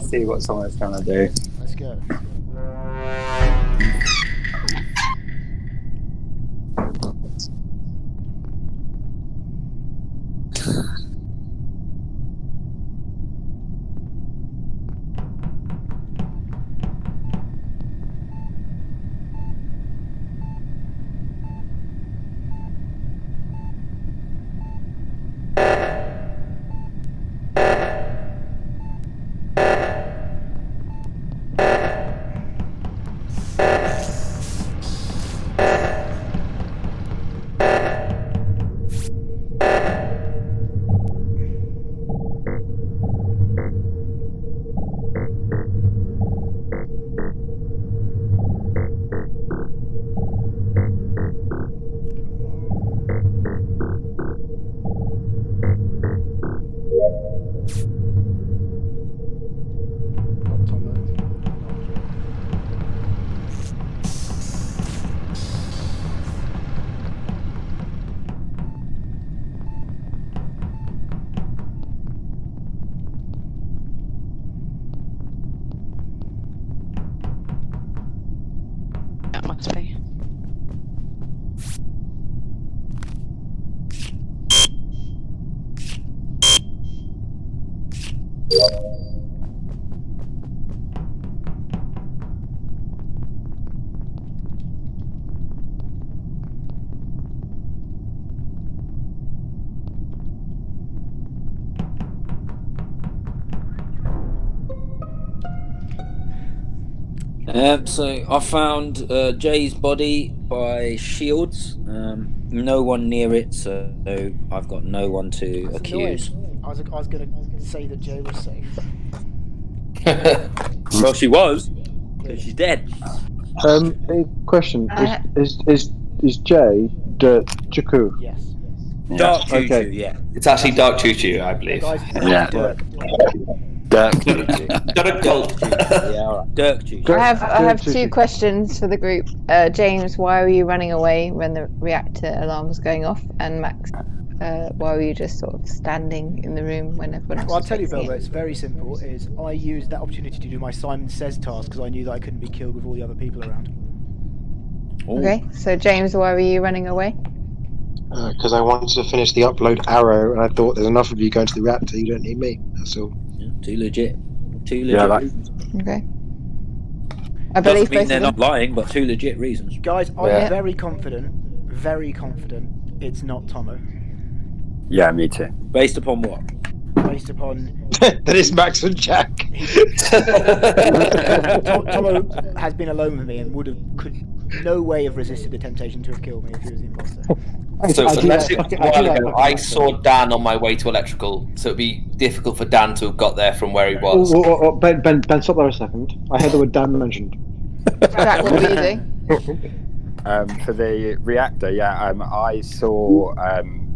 Let's see what someone's trying to do. Let's go. That must be. So I found Jay's body by Shields. No one near it, so I've got no one to accuse. I was going to say that Jay was safe. Well, she was, because she's dead. A question: is Jay the Juku? Yes. Dark Juju, Okay. yeah. It's actually Dark Juju, I believe. Guys, Yeah. Dirk. Dirk Juju. Dirk. Yeah, all right. Dirk Juju. I have two questions for the group. James, why were you running away when the reactor alarm was going off? And Max, why were you just sort of standing in the room when everyone else Well, I'll was tell you, fixing Belbo, it? it's very simple. I used that opportunity to do my Simon Says task because I knew that I couldn't be killed with all the other people around. Okay, so James, why were you running away? Because I wanted to finish the upload arrow, and I thought there's enough of you going to the reactor. You don't need me. That's all. Yeah, too legit. Yeah, reasons. Okay. I believe Doesn't mean both they're of not them. lying, but two legit reasons. Guys, I'm Yeah. very confident it's not Tomo. Yeah, me too. Based upon what? Based upon... That is Max and Jack. Tomo has been alone with me and no way have resisted the temptation to have killed me if he was the imposter. So unless it was a while ago, I fucking saw Dan on my way to electrical, so it'd be difficult for Dan to have got there from where he was. Ben, stop there a second. I heard the word Dan mentioned. Jack, what were you doing? For the reactor, I saw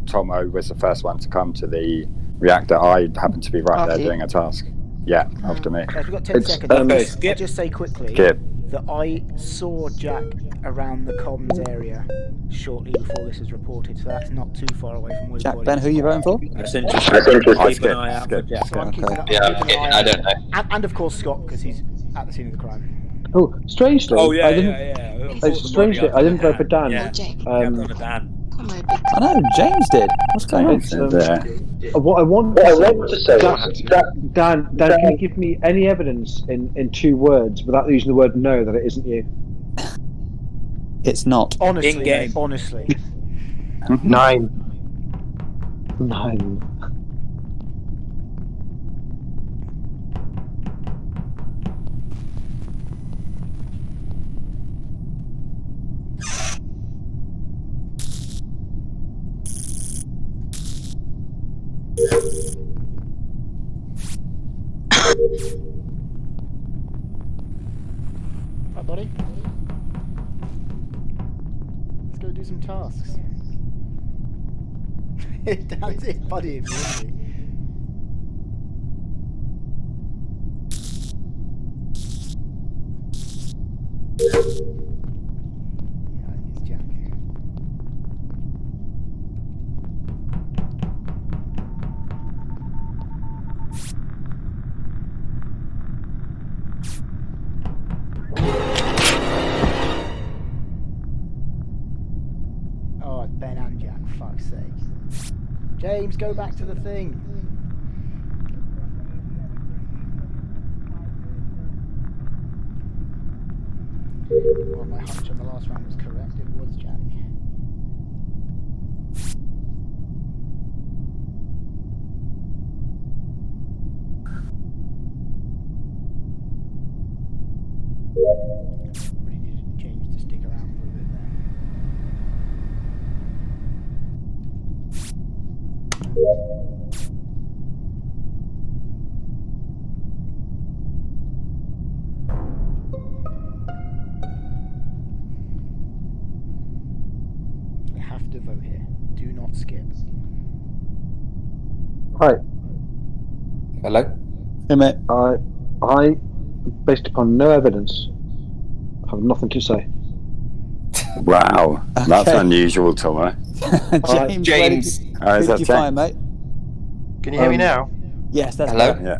Tomo was the first one to come to the reactor. I happened to be right After there you? doing a task. Yeah, after me. Guys, we've got 10 seconds. okay, I'll skip. just say quickly Skip. that I saw Jack around the comms area shortly before this was reported, so that's not too far away from where the Jack, body Ben, is. who are you voting for? Essentially, I keep an eye out for Jack. So I'm keeping Okay. an Yeah, eye I out. don't know. And of course Scott, because he's at the scene of the crime. Oh, strangely, Oh yeah, I didn't. Strangely, I didn't vote for Dan. Yeah, Jake. I've done a Dan. Come on, I know, James did. What's going on? It's, What I want to say Dan, can you give me any evidence in 2 words without using the word no that it isn't you? It's not. Honestly, In-game. mate, honestly. 9. Right, buddy. Let's go do some tasks. Damn, it's his buddy, isn't he? Yeah, it's Jack. fuck's sake. James, go back to the thing. Well, my hunch on the last round was correct. It was Janny. Really needed James to stick around for a bit there. We have to vote here. Do not skip. Right. Hello? Hey, mate. I, based upon no evidence, have nothing to say. Wow, that's Okay. unusual, Tomo. James. Oh, is Who that did you find, mate? Can you hear me now? Yes, that's Hello? better. Yeah.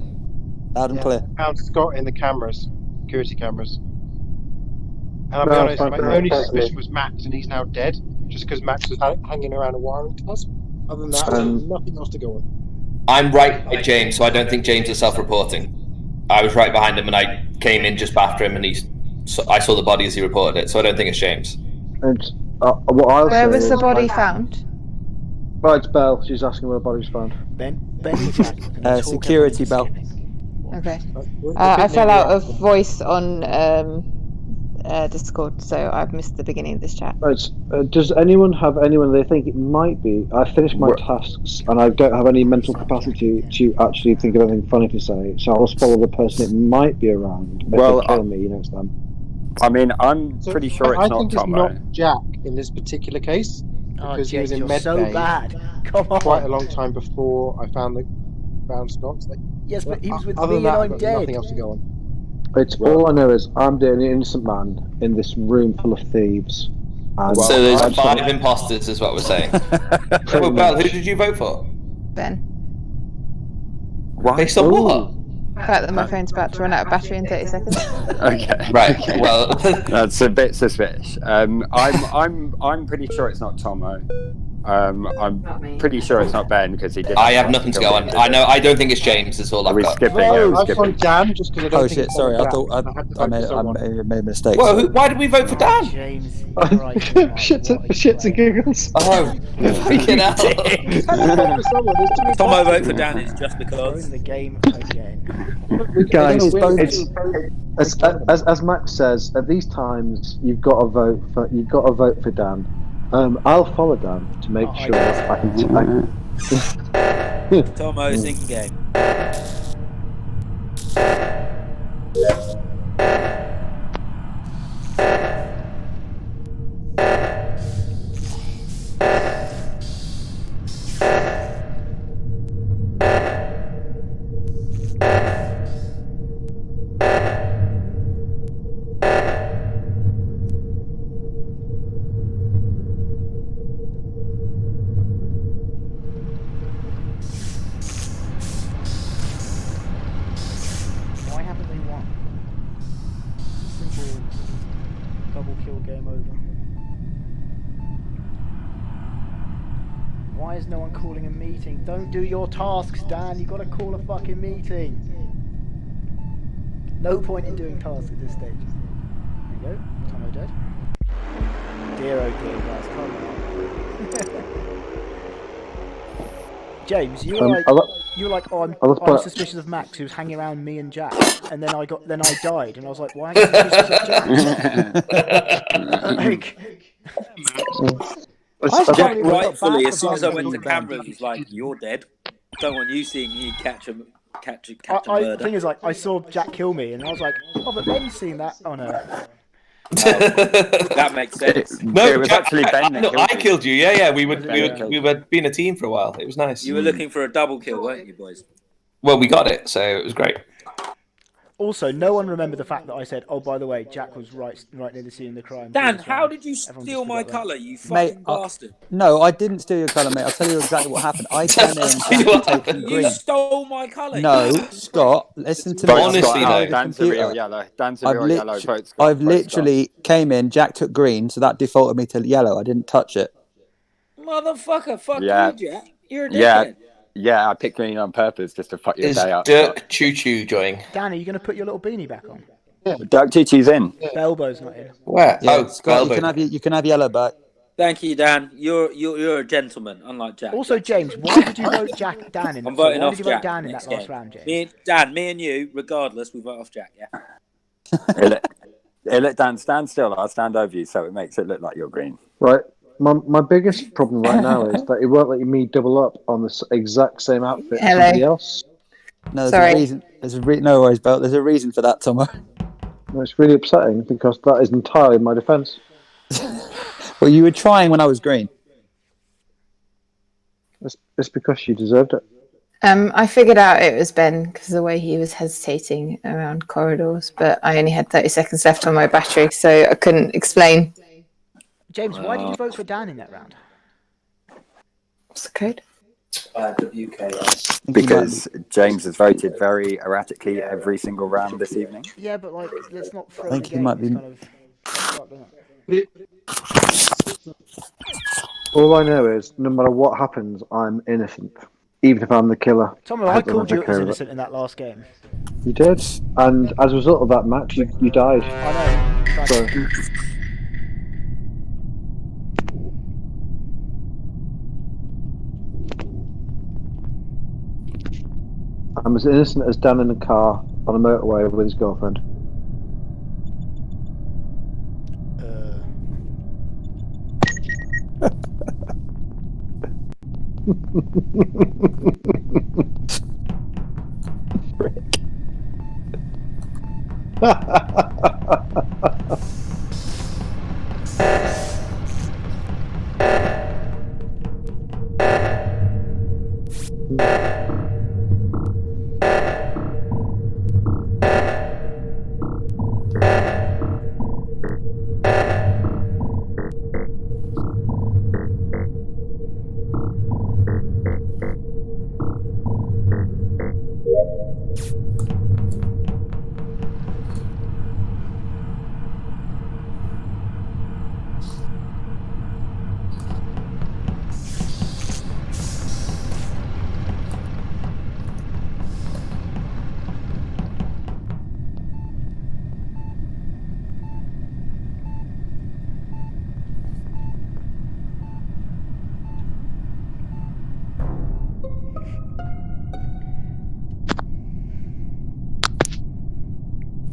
Loud and clear. Found Scott in the cameras, security cameras. And I'll be No, honest, fine, my fine, only fine. suspicion was Max, and he's now dead, just because Max was hanging around a wiring task. Other than that, nothing else to go on. I'm right by James, so I don't think James is self-reporting. I was right behind him, and I came in just after him, and I saw the body as he reported it, so I don't think it's James. And what I'll Where say was is, the body found? Right, it's Belle. She's asking where the body's found. Ben and Jack. can talk Security everyone bell. skipping. Okay. We're a I bit fell near out the of voice on Discord, so I've missed the beginning of this chat. Right. Does anyone have anyone they think it might be? I finished my tasks and I don't have any mental capacity to actually think of anything funny to say, so I'll just follow the person it might be around. If Well, they kill me, it's them. I mean, I'm So, pretty sure I it's not think it's Tomo. not Jack in this particular case, Oh, because he was James, in you're so medbay bad. Come on. quite a long time before I found Scott. Like, Yes, but he was with other me than that, and I've I'm got dead. nothing else to go on. It's all I know is I'm the only innocent man in this room full of thieves. And So there's I'm 5 sorry. imposters, is what we're saying. Pretty Well, Belle, much. who did you vote for? Ben. Based on what? The fact that my phone's about to run out of battery in 30 seconds. Okay. Right. Well, That's a bit suspicious. I'm pretty sure it's not Tomo. I'm pretty sure it's not Ben because he did. I have nothing to go on. I don't think it's James. That's all Are I've we got. skipping? Whoa, Yeah, we're I've skipping. gone Dan just because I don't Oh think shit! it's Sorry, I Jack, thought so had to I vote made for someone. I made a mistake. Well, why did we vote for Dan? James, Christ, man, Shits what are you and playing? giggles. Oh, freaking hell. Had to vote for someone, there's too many Tomo votes. vote for Dan is just because. Throwing the game again. Guys, It's both- as Max says, at these times you've got to vote for Dan. I'll follow Dan to make sure I can. Tomo, sinking game. Why haven't they won? Simple double kill game over. Why is no one calling a meeting? Don't do your tasks, Dan. You gotta call a fucking meeting. No point in doing tasks at this stage. There you go. Tomo dead. Dear oh dear, guys, come on. James, you were like, oh, I'm suspicious of Max, who was hanging around me and Jack, and then I died, and I was like, why are you suspicious of Jack? Jack rightfully, as soon as I went to cameras, was like, "You're dead. Don't want you seeing you catch a murder." The thing is, like, I saw Jack kill me, and I was like, oh, but Ben's seen that. Oh no. That makes sense. No, it was actually Ben that no, killed I you. killed you. Yeah. We were being a team for a while. It was nice. You were looking for a double kill, weren't you, boys? Well, we got it, so it was great. Also, no one remembered the fact that I said, oh, by the way, Jack was right near the scene of the crime. Dan, how did you steal my colour, you fucking Mate, bastard? No, I didn't steal your colour, mate. I'll tell you exactly what happened. I came in and taken You green. stole my colour. No, Scott, listen to me. Vote Honestly, Scott no. out. Dan's a real yellow. Dan's a real yellow. Vote Scott. I've literally came in, Jack took green, so that defaulted me to yellow. I didn't touch it. Motherfucker, fuck Yeah. you, Jack. You're a dickhead. Yeah, I picked green on purpose just to fuck your Is day up. Dirk Choo-Choo joining? Dan, are you going to put your little beanie back on? Dirk Choo-Choo's in. Belbo's not in. Where? Yeah, Oh, Scott, Belbo. you can have Yellow back. Thank you, Dan. You're a gentleman, unlike Jack. Also, James, why did you vote Dan in? I'm voting why off did you vote Jack Dan in next that last game. round, James? Me and you, regardless, we vote off Jack. Yeah. Let Dan stand still. I'll stand over you, so it makes it look like you're green. Right. My biggest problem right now is that it won't let me double up on the exact same outfit as somebody else. No, there's a reason. No worries, Belt. There's a reason for that, Tomo. It's really upsetting because that is entirely my defence. Well, you were trying when I was green. It's because you deserved it. I figured out it was Ben because of the way he was hesitating around corridors, but I only had 30 seconds left on my battery, so I couldn't explain. James, why did you vote for Dan in that round? What's the code? WKS. Because James has voted very erratically every single round this evening. Yeah, but like, let's not throw I think the he game. might be. All I know is, no matter what happens, I'm innocent. Even if I'm the killer. Tom, I called you as innocent in that last game. You did. And as a result of that match, you died. I know. So, I'm as innocent as Dan in a car on a motorway with his girlfriend.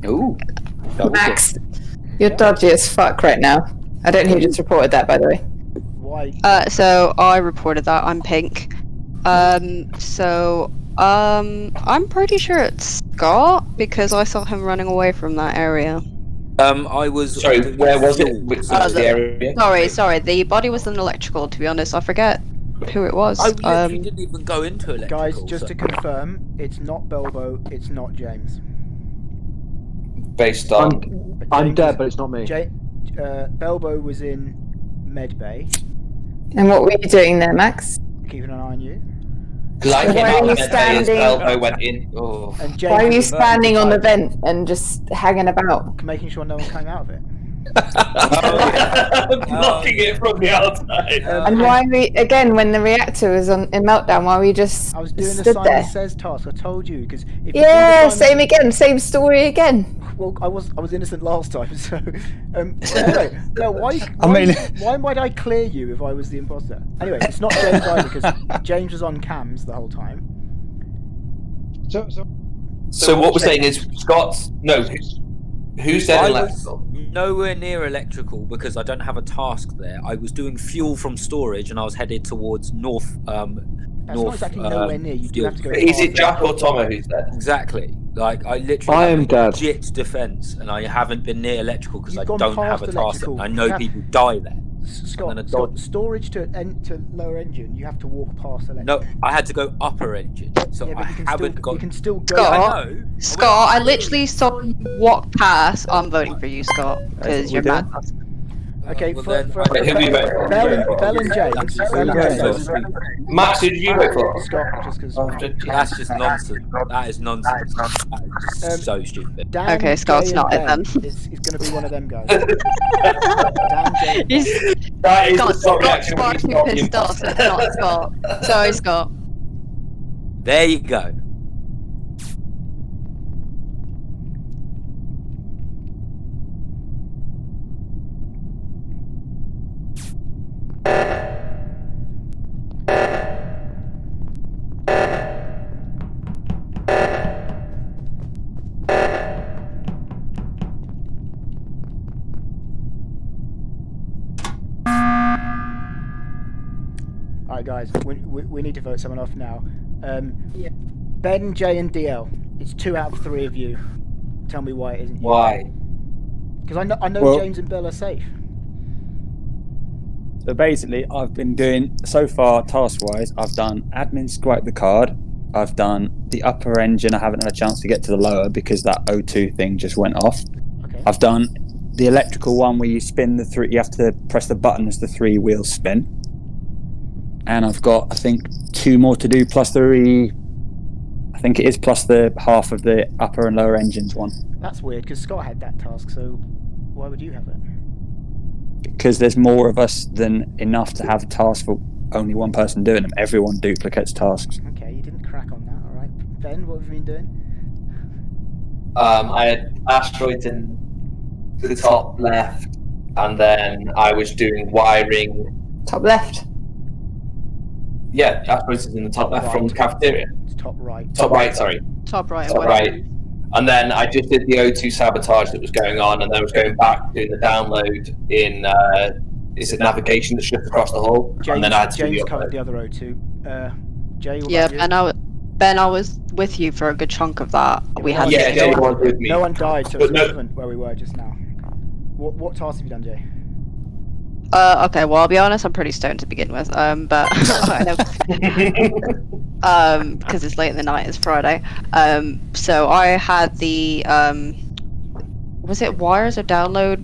Ooh. Max, you're dodgy as fuck right now. I don't know who just reported that, by the way. Why? So I reported that. I'm pink. I'm pretty sure it's Scott because I saw him running away from that area. I was. Sorry, where was it? Which was the area? Sorry. The body was in electrical. To be honest, I forget who it was. I literally didn't even go into electrical. Guys, just to confirm, it's not Belbo. It's not James. Based on. I'm dead, but it's not me. Belbo was in Medbay. And what were you doing there, Max? Keeping an eye on you. Because I came out of the day as Belbo went in. Oh. And James Why are you was standing on the vent and just hanging about? making sure no one came out of it. Blocking it from the outside. And why are we, again, when the reactor was in meltdown, why were you just I was doing the stood Simon there? Says task. I told you because if Yeah, you do the same again, same story again. Well, I was innocent last time, so anyway, no, why might I clear you if I was the imposter? Anyway, it's not James either because James was on cams the whole time. So what we're saying is Scott's who said electrical? Nowhere near electrical because I don't have a task there. I was doing fuel from storage and I was headed towards north. That's not exactly nowhere near. You do have to go. Is it Jack or Tomo who's there? Exactly. Like I literally have legit defense, and I haven't been near electrical because I don't have a task. I know people die there. Scott, storage to lower engine, you have to walk past electrical. No, I had to go upper engine, so I haven't got. You can still go. Scott, I literally saw you walk past. I'm voting for you, Scott, because you're mad. Okay, who do you vote for? Bell and James. Max, who did you vote for? Scott, just because. That's just nonsense. That is nonsense. That is just so stupid. Dan, okay, Scott's not it then. It's going to be one of them guys. That is the Scott's Scott reaction when too he's not pissed off. the It's not Scott. Sorry, Scott. There you go. Alright, guys, we need to vote someone off now. Ben, Jay, and DL. It's 2 out of 3 of you. Tell me why it isn't you. Why? Because I know Well- James and Bill are safe. So basically, I've been doing, so far, task-wise, I've done admin swipe the card. I've done the upper engine. I haven't had a chance to get to the lower because that O2 thing just went off. Okay. I've done the electrical one where you spin the 3, you have to press the button as the 3 wheels spin. And I've got, I think, 2 more to do, plus the plus the half of the upper and lower engines one. That's weird, because Scott had that task, so why would you have it? Because there's more of us than enough to have a task for only one person doing them. Everyone duplicates tasks. Okay, you didn't crack on that, alright. Ben, what have you been doing? I had asteroids in the top left, and then I was doing wiring. Top left. Yeah, asteroids is in the top left from the cafeteria. It's top right. Top right, sorry. Top right. Top right. And then I just did the O2 sabotage that was going on, and then I was going back doing the download in is it navigation that's just across the hall? James, And then I had to do James the covered upload. the other O2. Jay, what Yeah, about you? Ben, I was with you for a good chunk of that. We had. Yeah, Jay was with me. No one died, so But it's no- relevant where we were just now. What task have you done, Jay? Okay, well, I'll be honest, I'm pretty stoned to begin with. But because it's late in the night, it's Friday. So I had the was it wires or download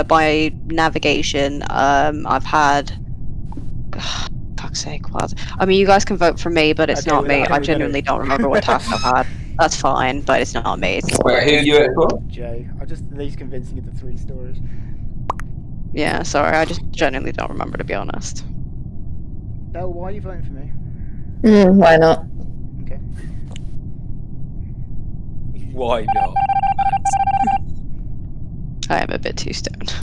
by navigation. I've had. Fuck's sake, what? I mean, you guys can vote for me, but it's Okay, not well, me. okay, I we genuinely better- don't remember what task I've had. That's fine, but it's not me. Wait, who you it for? Jay. I'm just the least convincing of the 3 stories. Yeah, sorry, I just genuinely don't remember, to be honest. Elle, why are you voting for me? Why not? Okay. Why not? I am a bit too stoned.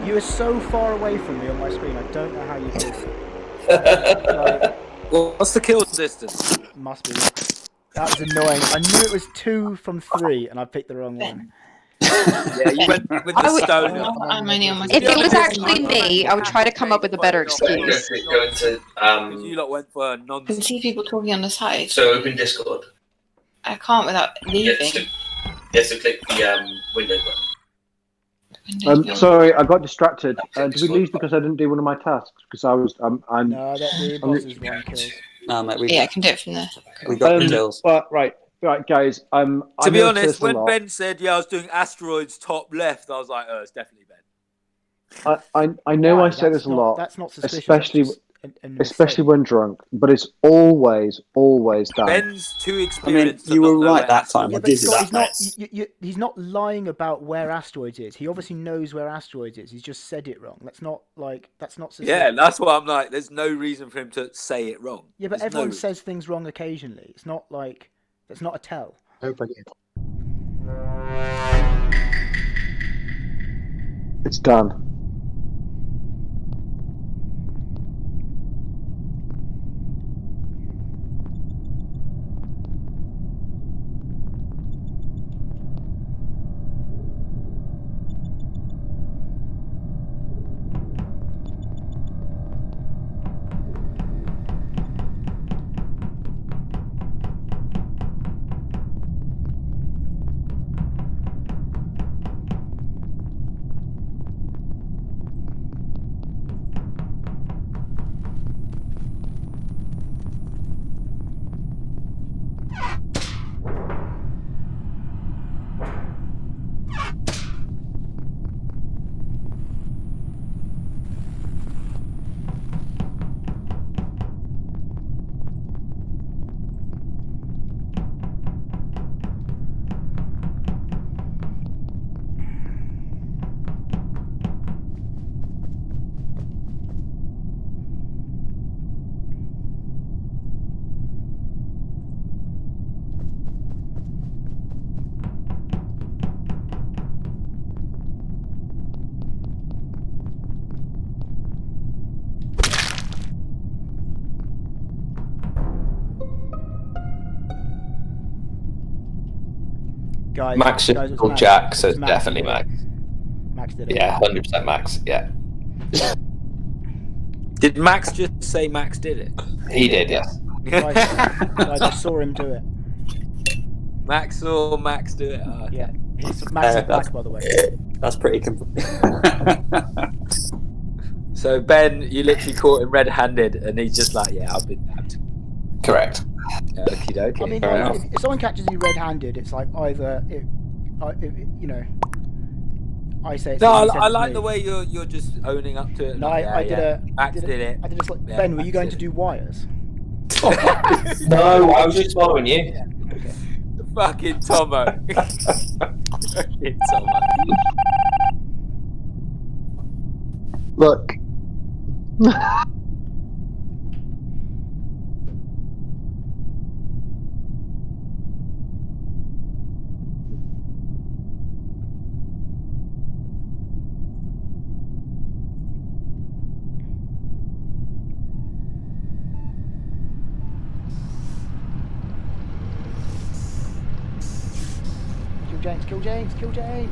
You are so far away from me on my screen, I don't know how you did it. Like, Well, what's the kill distance? must be. That was annoying. I knew it was 2 from 3, and I picked the wrong one. Yeah, you went with I the would- stoner. I'm only on my. If it was actually me, I would try to come up with a better excuse. Go into Because you lot went for I can nonsense. see people talking on the side. so open Discord. I can't without leaving. Yes, so click the window button. Sorry, I got distracted. Did we lose because I didn't do one of my tasks? Because I was, I'm. No, the boss is 1 kill. No, mate, Yeah, I can do it from there. we got the kills. Well, right, guys. I To be know honest, this a when lot. Ben said, yeah, I was doing asteroids top left, I was like, oh, it's definitely Ben. I know Why? I say That's this a not- lot, That's not suspicious. especially that's just an especially mistake. when drunk. But it's always Dan. Ben's too I mean, experienced. to you were not know right where that time. Yeah, I'll but give you Scott, that, he's mate. not. He's not lying about where asteroids is. He obviously knows where asteroids is. He's just said it wrong. That's not suspicious. Yeah, that's why I'm like, there's no reason for him to say it wrong. Yeah, but There's everyone no... says things wrong occasionally. It's not like that's not a tell. Hope I get It's done. guys. Max just guys, it was called Max. Jack, so It it's was Max definitely did it. Max. Max did it. Yeah, 100% Max. Yeah, Did Max just say Max did it? he did. Yes. I just saw him do it. Max saw Max do it. Oh, okay. Yeah, Max is that's- back, by the way. That's pretty. So Ben, you literally caught him red-handed, and he's just like, "Yeah, I've been nabbed." Correct. Okie dokie. I mean, Fair like, enough. if someone catches you red-handed, it's like either you know, I say it's No, you, you said I it's like me. the way you're just owning up to it. No, like, I did Max a did it. I did a Yeah, Ben, were you Max going did to it. do wires? No, I was just following you. Yeah. Okay. Fucking Tomo. Fucking Tomo. Look. Kill James, kill James, kill James.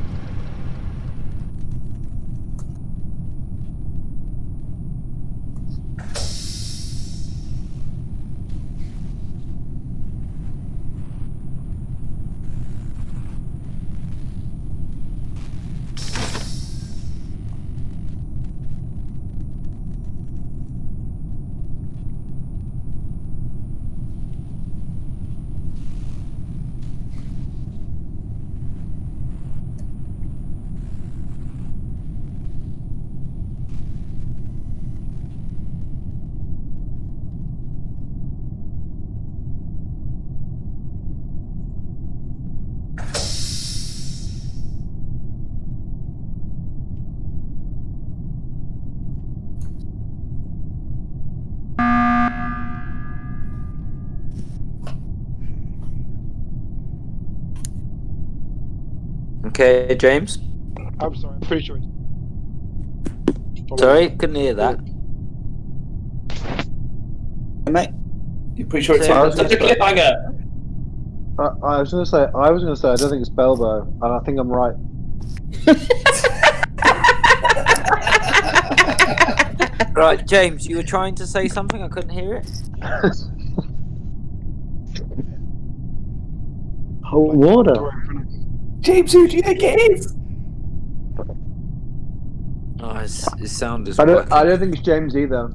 Okay, James. I'm sorry, I'm pretty sure it's. Sorry, couldn't hear that. Mate, You're pretty sure it's So- a cliffhanger. I was going to say, I don't think it's Belbo, and I think I'm right. Right, James, you were trying to say something. I couldn't hear it. Hot water. James, who do you think it is? Oh, his sound is. I working. don't think it's James either.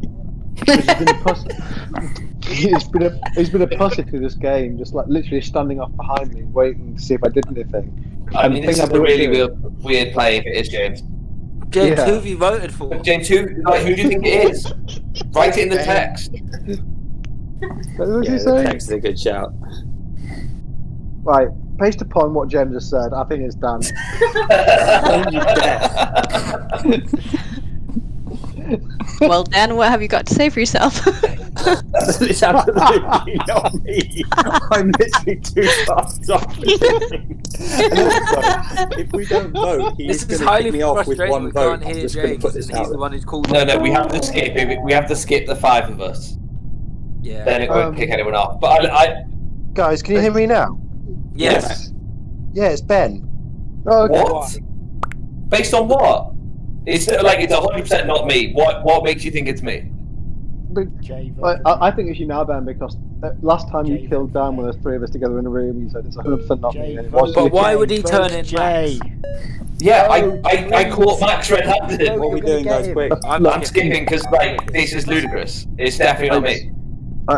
He's been a pussy. he's been a pussy through this game, just like literally standing off behind me, waiting to see if I did anything. I mean, the this thing is I a really didn't weird play if it is James. James, Yeah. who have you voted for? James, who do you think it is? Write it in the text. What was yeah, he the saying? text is a good shout. Right, based upon what James has said, I think it's Dan. Well, Dan, what have you got to say for yourself? It's absolutely not me. I'm literally too fast off. And also, if we don't vote, he This is is going to highly kick me off with frustrating. one We vote. can't I'm hear just going to James, put and this he's out. the one who's called. No, we have to skip it. We have to skip the 5 of us. Yeah. Then it won't kick anyone off. But I Guys, can you hear me now? Yes. Yeah, it's Ben. Oh, okay. what? Based on what? It's like it's 100% not me. What makes you think it's me? Jay I think it's you now, Ben, because last time you Jay killed voted Dan with us three of us together in a room, you said it's 100% not me. And it voted wasn't. But why Jay, would he turn voted in Jay? Yeah, Oh, I caught Max red-handed. No, What are we you're gonna doing, get guys? him. Quick. I'm skipping because like this is ludicrous. It's definitely not me.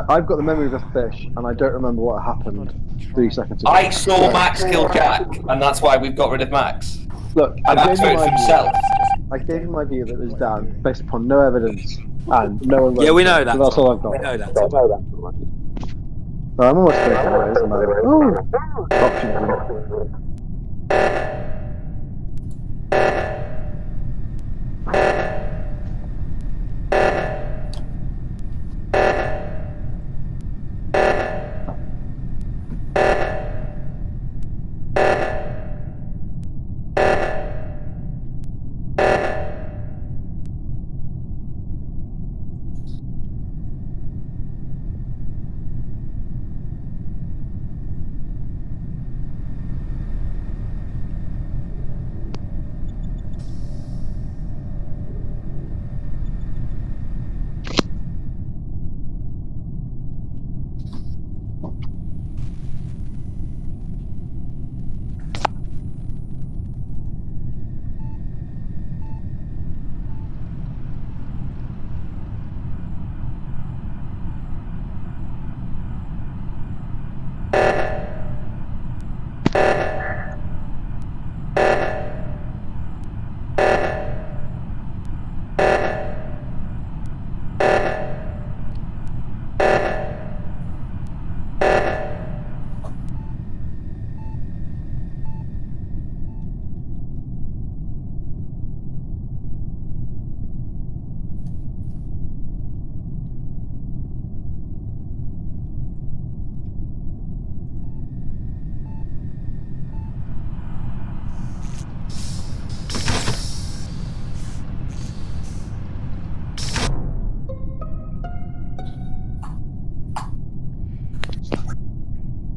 I've got the memory of a fish, and I don't remember what happened 3 seconds ago. I saw Max kill Jack, and that's why we've got rid of Max. Look, And I Max gave you voted for my himself. view. I gave you my view that it was Dan, based upon no evidence, and no one. Yeah, we voted. know that. So that's all I've got. We know that. No, I'm almost finished anyway, isn't I? Option.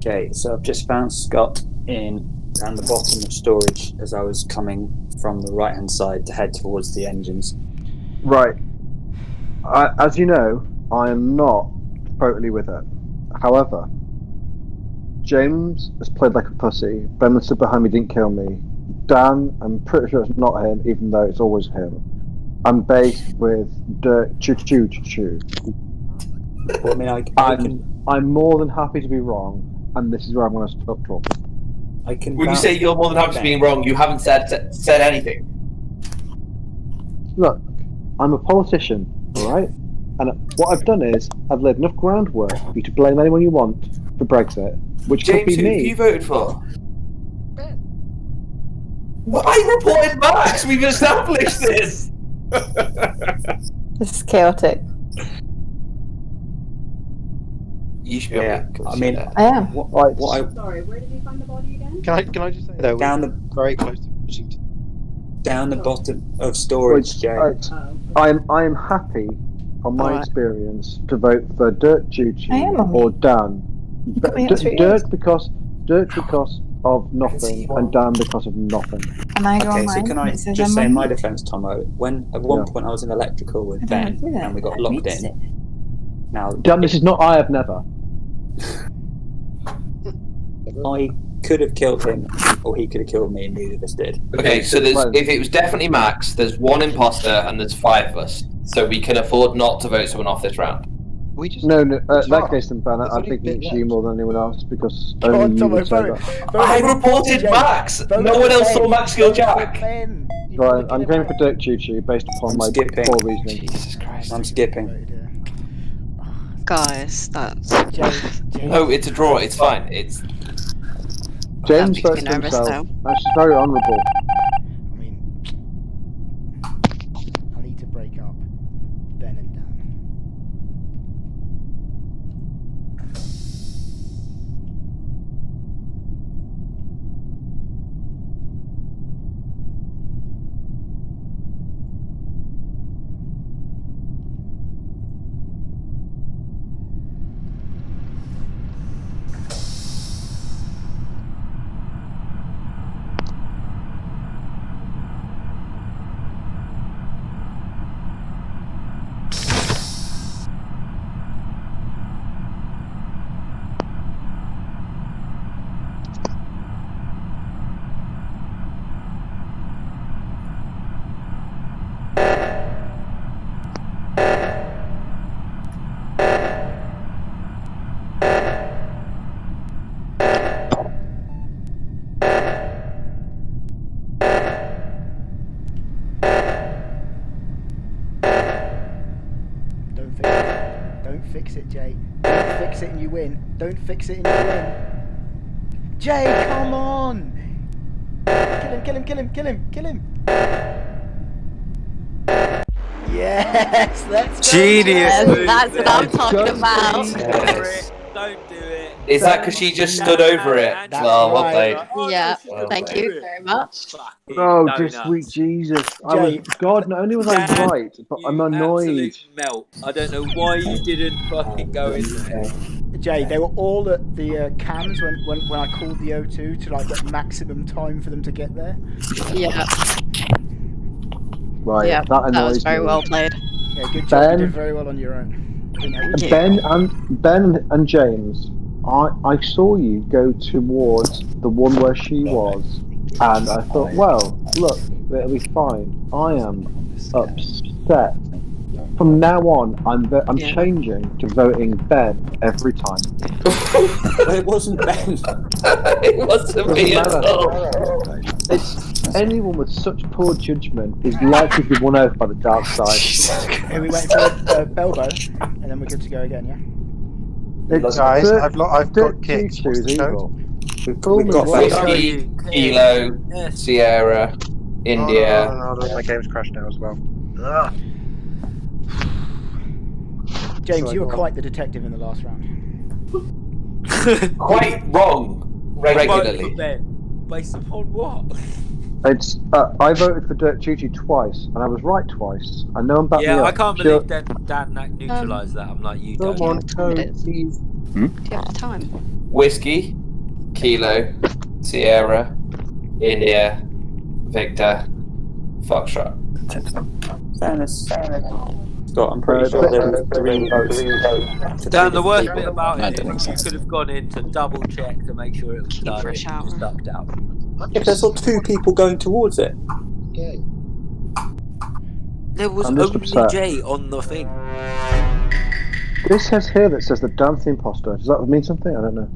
Okay, so I've just found Scott down the bottom of storage as I was coming from the right-hand side to head towards the engines. Right. As you know, I am not totally with it. However, James has played like a pussy. Ben stood behind me, didn't kill me. Dan, I'm pretty sure it's not him, even though it's always him. I'm based with Dirk Choo. Well, I mean, I'm more than happy to be wrong, and this is where I'm going to stop talking. When you say you're more than happy to being wrong, you haven't said anything. Look, I'm a politician, alright? And what I've done is, I've laid enough groundwork for you to blame anyone you want for Brexit, which James, could be who me. have you voted for? Well, I reported Max! We've established this! This is chaotic. You should be able to I mean, I am. Sorry, where did you find the body again? Can I just say though, Down we're very close to Washington. down the bottom of storage, Jay. I'm happy, from my experience, to vote for Dirk Chuchi or Dan. Dirk because of nothing, and Dan because of nothing. And I go Okay, on so mine. can I It says just I'm say in on my mine. defence, Tomo, when at one point I was in electrical with Ben do that. and we got I locked missed in. Now, Dan, this is not I have never. I could have killed him, or he could have killed me, and neither of us did. Okay, so if it was definitely Max, there's one imposter and there's 5 of us. So we can afford not to vote someone off this round. No, that case then, Ben, I think it's you more than anyone else, because only you would say that. I reported Max! No one else saw Max kill Jack! Right, I'm going for Dirk Chuchi based upon my poor reasoning. Jesus Christ. I'm skipping. Guys, that's... No, it's a draw, it's fine. It's... James That makes me votes for nervous himself. now. That's just very honourable. I mean, I need to break up Ben and Dan. Don't fix it, Jay. Don't fix it and you win. Don't fix it and you win. Jay, come on! Kill him! Yes, let's go. Genius. Jay. That's what I'm talking about. Don't do it. Is that because she just stood over it? Well, well played. Yeah, thank you very much. Oh, just sweet Jesus. God, not only was I right, but I'm annoyed. Melt. I don't know why you didn't fucking go in there. Jay, they were all at the cams when I called the O2 to like get maximum time for them to get there. Yeah. Right, Yeah, that annoys that was very me. well played. Yeah, good job. Ben- You did very well on your own. Ben and James, I saw you go towards the one where she was, and I thought, well, look, it'll be fine. I am upset. From now on, I'm changing to voting Ben every time. It wasn't Ben. It wasn't me at all. Anyone with such poor judgment is likely to be won over by the dark side. Here we went for Belbo, and then we're good to go again, yeah? Guys, I've got kicks. What's the code? We've got Whiskey, Kilo, Sierra, India. Oh, no, my game's crashed now as well. James, you were quite the detective in the last round. Quite wrong, regularly. Based upon what? It's I voted for Dirk Chuchi twice, and I was right twice. I know I'm back. Yeah, I can't believe Dan neutralised that. I'm like, you don't. Come on, Do you please. have the time? Whiskey, Kilo, Sierra, India, Victor, Foxtrot. Scott, I'm pretty sure there were 3 votes. Dan, the worst bit about That it didn't make is you sense. could have gone in to double check to make sure it was done. for a shower. You just ducked out. If there's 2 people going towards it. Okay. There was I'm just only upset. Jay on the thing. This says here that says the Dan's the imposter. Does that mean something? I don't know.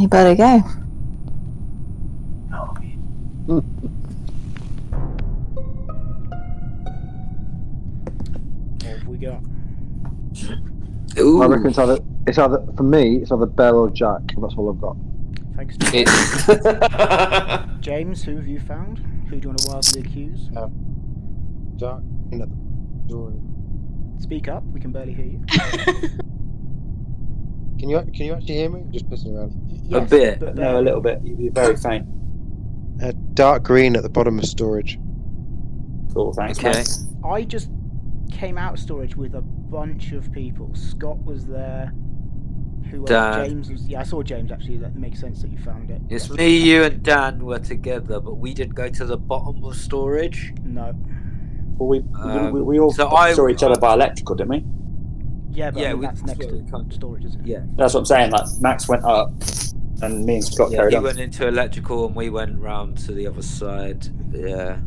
You better go. What have we got? Ooh. I reckon it's either for me, it's either Bell or Jack. That's all I've got. Thanks. It's James, who have you found? Who do you want to wildly accuse? Dark in at the door. Speak up. We can barely hear you. Can you actually hear me? Just pissing around. Yes, A bit. but No, a little bit. You're very faint. Dark green at the bottom of storage. Cool, thanks. Okay. mate. I just came out of storage with a bunch of people. Scott was there. Who else? Dan. James was. Yeah, I saw James actually. That makes sense that you found it. It's me, you, and Dan were together, but we didn't go to the bottom of storage. No. Well, we all saw each other by electrical, didn't we? Yeah, but Yeah, I mean, we- that's next to storage, isn't it? Yeah. That's what I'm saying. Like Max went up, and me and Scott Yeah, carried he on. went into electrical and we went round to the other side. Yeah.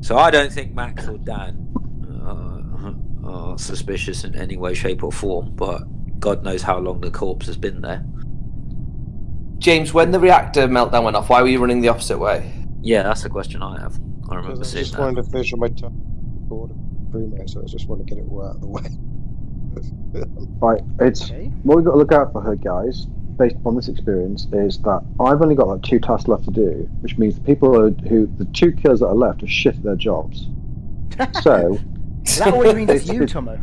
So I don't think Max or Dan are suspicious in any way, shape, or form, but God knows how long the corpse has been there. James, when the reactor meltdown went off, why were you running the opposite way? Yeah, that's a question I have. I remember Because I seeing just that. wanted to finish on my time board crewmate, so I just want to get it all out of the way. Right, it's Okay. what we've got to look out for her, guys. Based on this experience, is that I've only got like 2 tasks left to do, which means the people the 2 killers that are left are shit at their jobs. So That always means it's you, Tomo.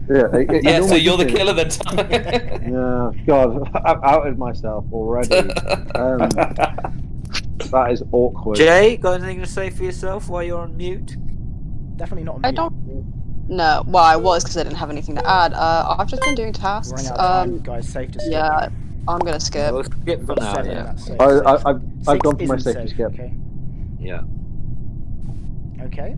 yeah, Yeah, so almost you're the is. killer then, Tom. Yeah, God, I've outed myself already. That is awkward. Jay, got anything to say for yourself while you're on mute? Definitely not. I don't. No, well, I was because I didn't have anything to add. I've just been doing tasks. Running out of time, guys. Safe to skip. Yeah, I'm gonna skip. We'll skip for Got now, 7, yeah. that's safe. I've Six gone for my isn't safety skip. Okay. Yeah. Okay.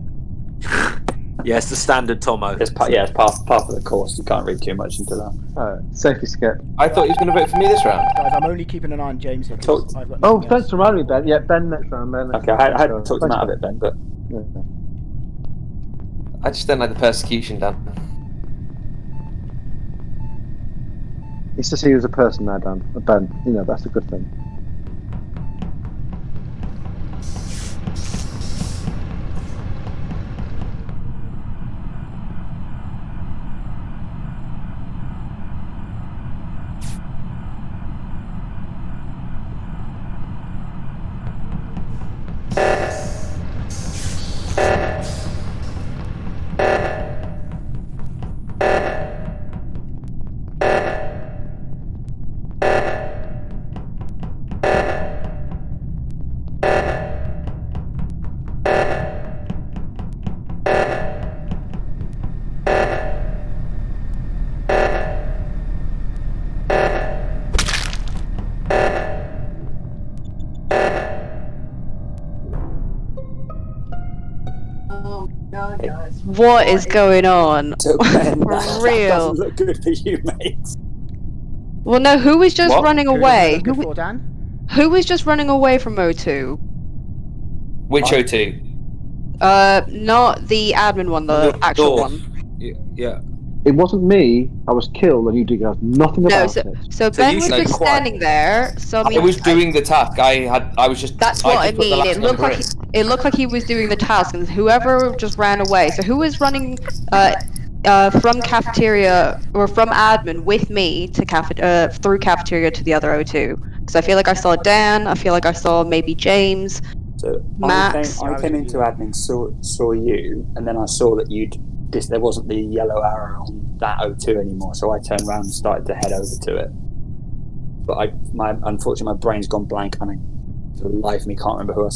Yeah, it's the standard Tomo. It's part of the course. You can't read too much into that. Safety skip. I thought he was going to vote for me this round. Guys, I'm only keeping an eye on James here. 'Cause I've got Oh, nothing thanks else. for reminding me, Ben. Yeah, Ben next round. Ben next Okay, round. I had talked him out of it, Ben, but Yeah. I just don't like the persecution, Dan. It's to see you as a person now, Dan. Ben, you know, that's a good thing. What is going on? so Ben, For that real. doesn't look good for you, mate. Well, no, who was just What? running Who are you away? looking for, Dan? Who was just running away from O2? Which O2? Not the admin one, the actual one. Yeah. It wasn't me. I was killed, and you did nothing No, about it. so Ben you was stay just quiet. standing there. So I I mean, was doing the task. I was just. that's what I just put the mean. last It looked number like in. it looked like he was doing the task, and whoever just ran away. So who was running from cafeteria or from admin with me to through cafeteria to the other O2? Because I feel like I saw Dan. I feel like I saw maybe James. So Max. I came into admin, saw you, and then I saw that there wasn't the yellow arrow on that O2 anymore. So I turned around and started to head over to it. But unfortunately, my brain's gone blank, and I, for the life of me, can't remember who I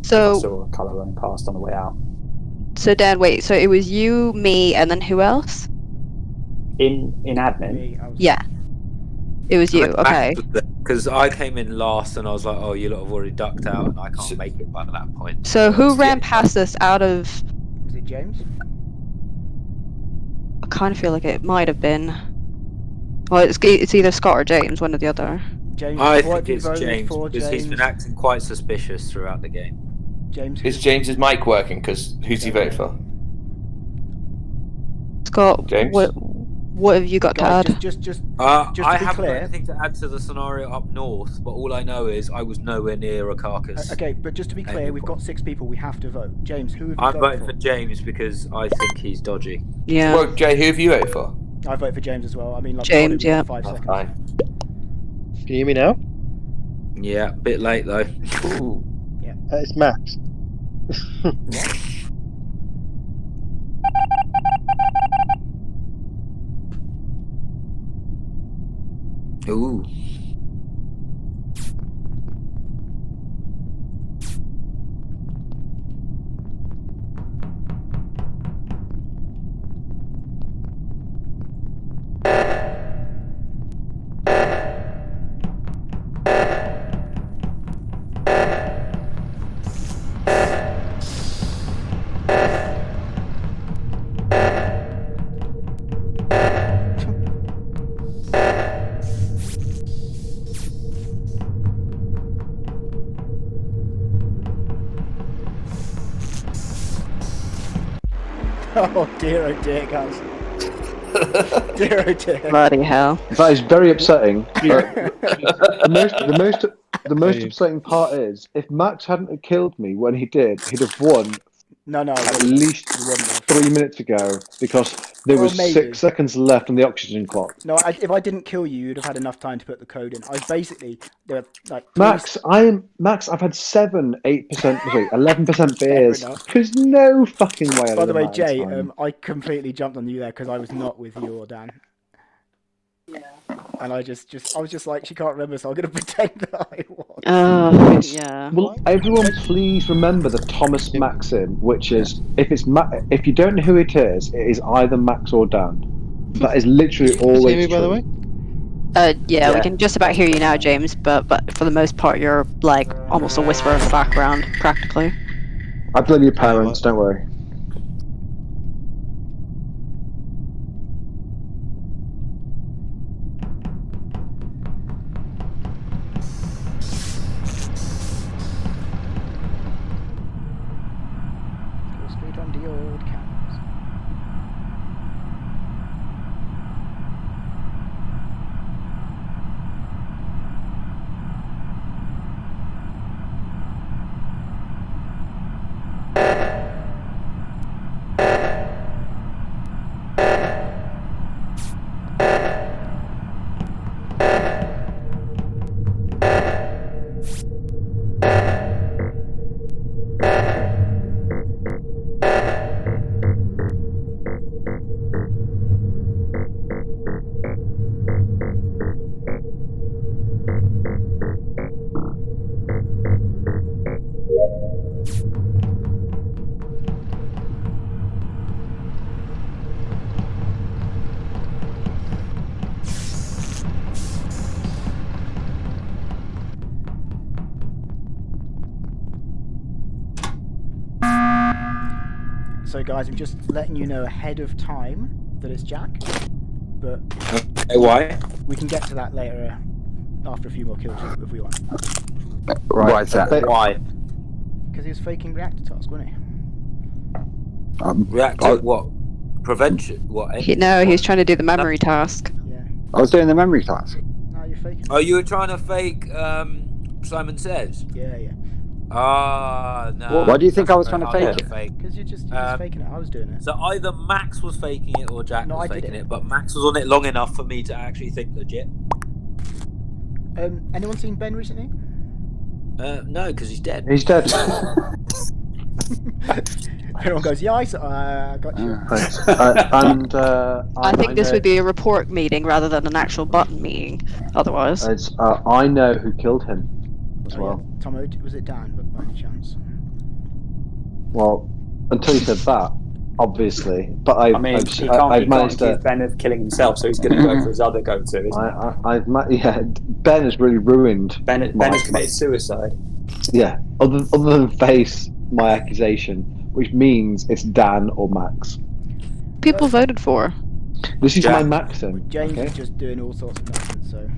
saw a colour running past on the way out. So Dan, wait. So it was you, me, and then who else? In admin. Me, Yeah. It was you. Okay. Because I came in last and I was like, oh, you lot have already ducked out and I can't make it by that point. So who ran past us out of? Was it James? I kind of feel like it might have been. Well, it's either Scott or James, one or the other. James. I what think have you it's voted James for, because he's been James? acting quite suspicious throughout the game. James. Is James's mic working? Because who's he voted for? Scott, James? what have you got to Guys, add? just to I be haven't got clear. anything to add to the scenario up north, but all I know is I was nowhere near a carcass. Okay, but just to be clear, we've got 6 people. We have to vote. James, who have you I'm voted voting for James because I think he's dodgy. Yeah. Well, Jay, who have you voted for? I vote for James as well. I mean, like James, yeah. 5 seconds. Fine. Can you hear me now? Yeah, bit late though. Ooh. It's Max. Ooh. Oh dear, guys. Dear, oh dear. Bloody hell. That is very upsetting. The most upsetting part is if Max hadn't killed me when he did, he'd have won. No, At least 3 minutes ago, because there was maybe. 6 seconds left on the oxygen clock. No, if I didn't kill you, you'd have had enough time to put the code in. I was basically there were like Max, I've had 11% beers. enough. There's no fucking way. By the way, Jay, I completely jumped on you there because I was not with you or Dan. Yeah. And I was just like, she can't remember, so I'm gonna pretend that I was. Yeah. Well, everyone, please remember the Thomas maxim, which is if you don't know who it is either Max or Dan. That is literally always Can you hear me, by the true. way? Yeah, we can just about hear you now, James, but for the most part, you're like almost a whisper in the background, practically. I blame your parents. Don't worry. Go straight on the old cams. So guys, I'm just letting you know ahead of time that it's Jack, but why? we can get to that later after a few more kills if we want. Right. Why is that? Why? Because he was faking reactor task, wasn't he? Reactor what? Prevention? What? No, he was trying to do the memory task. Yeah. I was doing the memory task. No, you're faking. Oh, you were trying to fake Simon Says? Yeah. Ah, no. Why do you think I was trying to fake it? Because you're just faking it. I was doing it. So either Max was faking it or Jack was faking it, but Max was on it long enough for me to actually think legit. Anyone seen Ben recently? No, because he's dead. He's dead. Everyone goes, yeah, I got you. I think this would be a report meeting rather than an actual button meeting. Otherwise, I know who killed him as well. Yeah. Tomo, was it Dan? But by any chance? Well, until you said that, obviously. But I mean, I've he can't managed to. accuse Ben of killing himself, so he's going to go for his other go-to. Ben has really ruined. Ben has committed suicide. Yeah, other than face my accusation, which means it's Dan or Max. people voted for. This is my maxim. James is just doing all sorts of nonsense, so.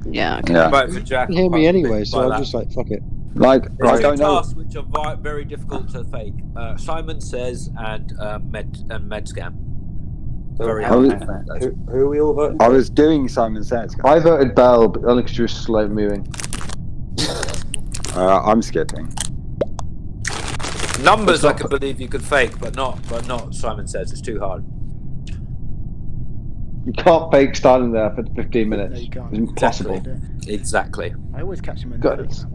Yeah. Okay. Yeah. Vote for Jack. You hear me anyway, so I'm just like, fuck it. Like, I don't know. Tasks which are very difficult to fake. Simon Says and Medscam. Very hard. Who are we all voting? I was doing Simon Says. I voted Bell, but only because she was slow moving. I'm skipping. Numbers I could believe you could fake, but not Simon Says. It's too hard. You can't fake standing there for 15 minutes. No, you can't. It's impossible. Exactly. I always catch him in God, the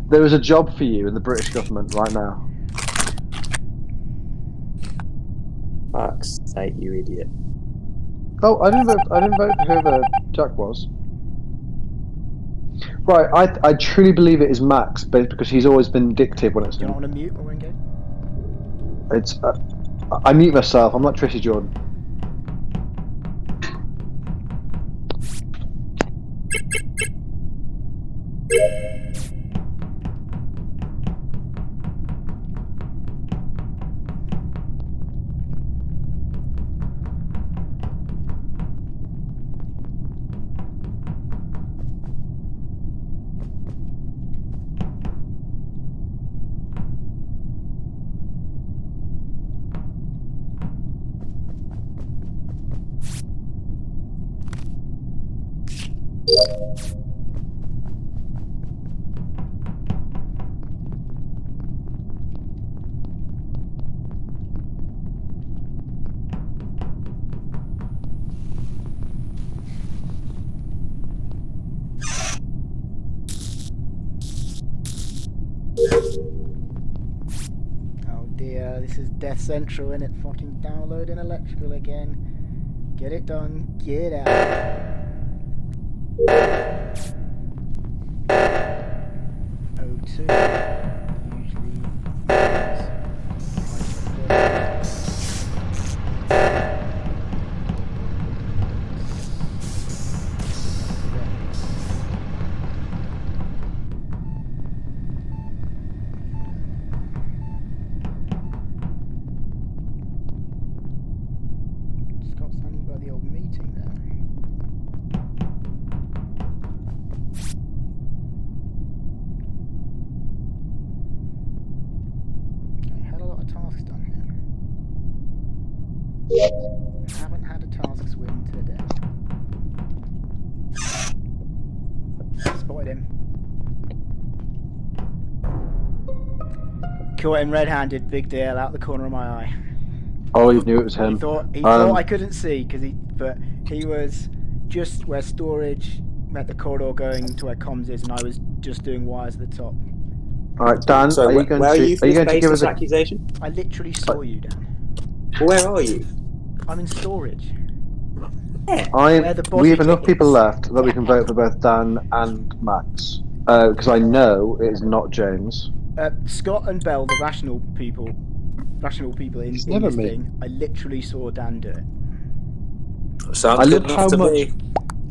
there is a job for you in the British government right now. Fuck's sake, you idiot. Oh, I didn't vote for whoever Jack was. Right, I truly believe it is Max, but because he's always vindictive when it's Do you him. not want to mute when we're in game? It's I mute myself. I'm not Tracy Jordan. Oh dear, this is Death Central and it fucking downloading electrical again. Get it done, get out. O2 usually tasks done here. Haven't had a tasks win today. Spotted him. Caught him red-handed, big deal, out the corner of my eye. Oh, you knew it was him. He thought I couldn't see, but he was just where storage met the corridor going to where comms is, and I was just doing wires at the top. Alright, Dan, So are you going where to, are you for are you this going to give us baseless a... accusation? I literally saw you, Dan. Where are you? I'm in storage. Yeah. Where the body We have enough people is. left that we can vote for both Dan and Max. Because I know it is not James. Scott and Bell, the rational people in never this me. thing, I literally saw Dan do it. Sounds I good love enough how to much. me.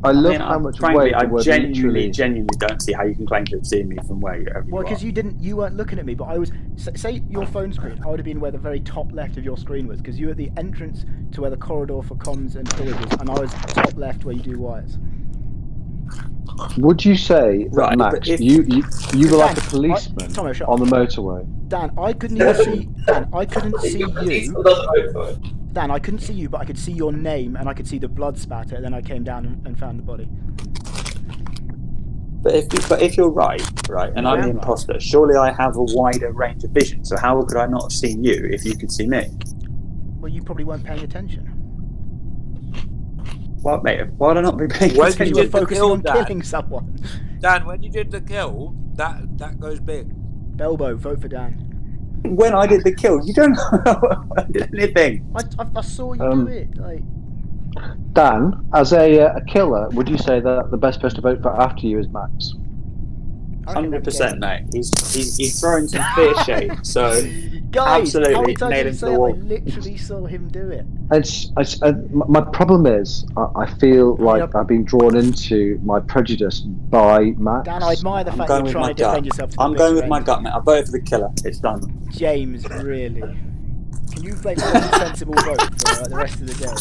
I love mean, how much frankly, weight I the word genuinely literally. don't see how you can claim to have seen me from wherever you Well, are. because you weren't looking at me, but I was. Say your phone screen, I would have been where the very top left of your screen was, because you were at the entrance to where the corridor for comms and storage is, and I was top left where you do wires. Would you say that, Right, Max, but if- you were like Dan, a policeman Tomo, shut on up. the motorway? Dan, I couldn't even see. Dan, I couldn't see you. Dan, I couldn't see you, but I could see your name and I could see the blood spatter. And then I came down and found the body. But if you're right, and I'm Yeah, the right. imposter, surely I have a wider range of vision. So how could I not have seen you if you could see me? Well, you probably weren't paying attention. What, mate? Why would I not be paying When attention? You were did the focusing kill, on Dan? killing someone. Dan, when you did the kill, that goes big. Belbo, vote for Dan. When I did the kill, you don't know anything. I saw you do it. Like, Dan, as a killer, would you say that the best person to vote for after you is Max? 100%, mate. He's throwing some fear shade. So guys, how absolutely many times nailed did him I to say the it? wall. I literally saw him do it. My problem is, I feel like I've been drawn into my prejudice by Max. Dan, I admire the I'm fact going you're with trying my to defend gut. yourself to the I'm going with bitter my end. gut, mate. I voted for the killer. It's done. James, really? Can you make one sensible vote for the rest of the day?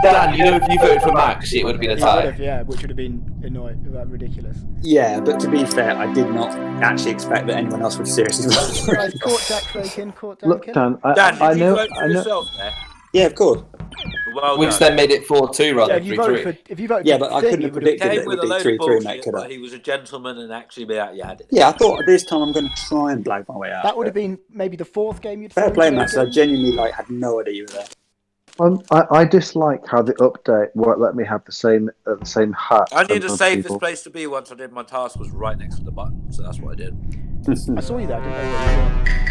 Dan, you know, if you voted for Max, it would have been a He tie. would have, yeah, which would have been annoying, ridiculous. Yeah, but to be fair, I did not actually expect that anyone else would seriously vote for Guys, it. caught Jack Fakin, caught Dan Look, Killen. Dan, Dan, did I you know, vote for I know. yourself there? Yeah, of course. Well Which done. then made it 4-2 rather Yeah, than if you voted Yeah, for but I Thing, couldn't it have would predicted that Came it with would a be load of 3-3, mate, bullshit, could but I? he was a gentleman and actually be out. You had it. Yeah, I thought this time I'm going to try and blag my way out. That would have been maybe the fourth game you'd Fair thrown play, to Max. I again. genuinely had no idea you were there. I dislike how the update won't let me have the same hat. I knew the as safest people. place to be once I did my task was right next to the button, so that's what I did. I saw you there, I didn't know where you were.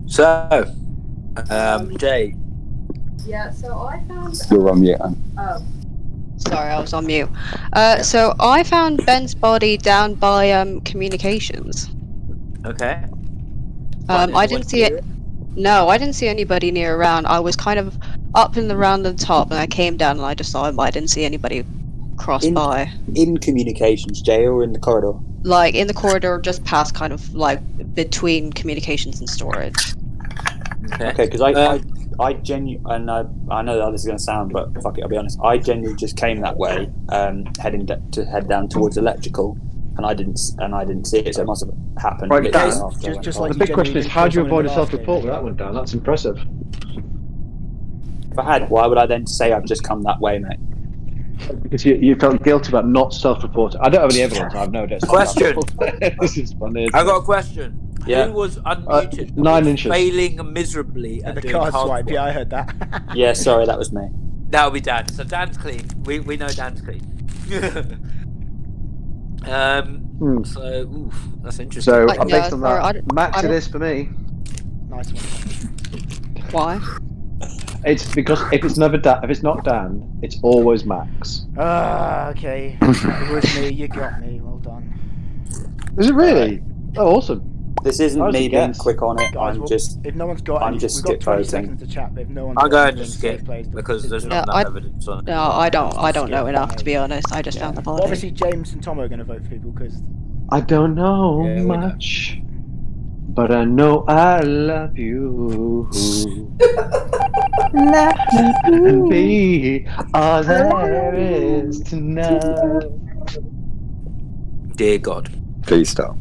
So, Jay. Yeah, so I found. You're on mute, Anne. Oh. Sorry, I was on mute. So I found Ben's body down by communications. Okay. I didn't see it. No, I didn't see anybody near around. I was kind of up in the round the top, and I came down and I just saw him. But I didn't see anybody cross by. In communications, Jay, or in the corridor? Like in the corridor, just past, kind of like between communications and storage. Okay, because I genuinely, and I know how this is going to sound, but fuck it, I'll be honest. I genuinely just came that way, heading to head down towards electrical, and I didn't see it, so it must have happened. Right, literally Dan, after I went just on. like The big question is, how do you avoid a self-report self-report with that one, Dan? That's impressive. If I had, why would I then say I've just come that way, mate? Because you felt guilty about not self-reporting. I don't have any evidence. I have no idea. Question. This is funny. I got a question. Yeah. Who was unmuted? 9 was inches. Failing miserably at The doing card hard swipe. work? Yeah, I heard that. Yeah, sorry, that was me. That'll be Dan. So Dan's clean. We know Dan's clean. So oof, that's interesting. So Like, yeah, based on sorry, that, Max it is for me. Nice one. Why? It's because if it's not Dan, it's always Max. Okay. It was me. You got me. Well done. Is it really? Oh, awesome. This isn't How's me it being guess? quick on it. Guys, I'm well, just. if no one's got I'm any, just we've got 20 skip seconds to chat, but if no one's I'm got going to anything, skip safe place to- because there's Yeah, not enough evidence on it. No, I don't know enough to be honest. I just found the Well, body. obviously, James and Tom are going to vote for people because I don't know Yeah, we know. much, but I know I love you. And be all there is to know. Dear God. Please stop.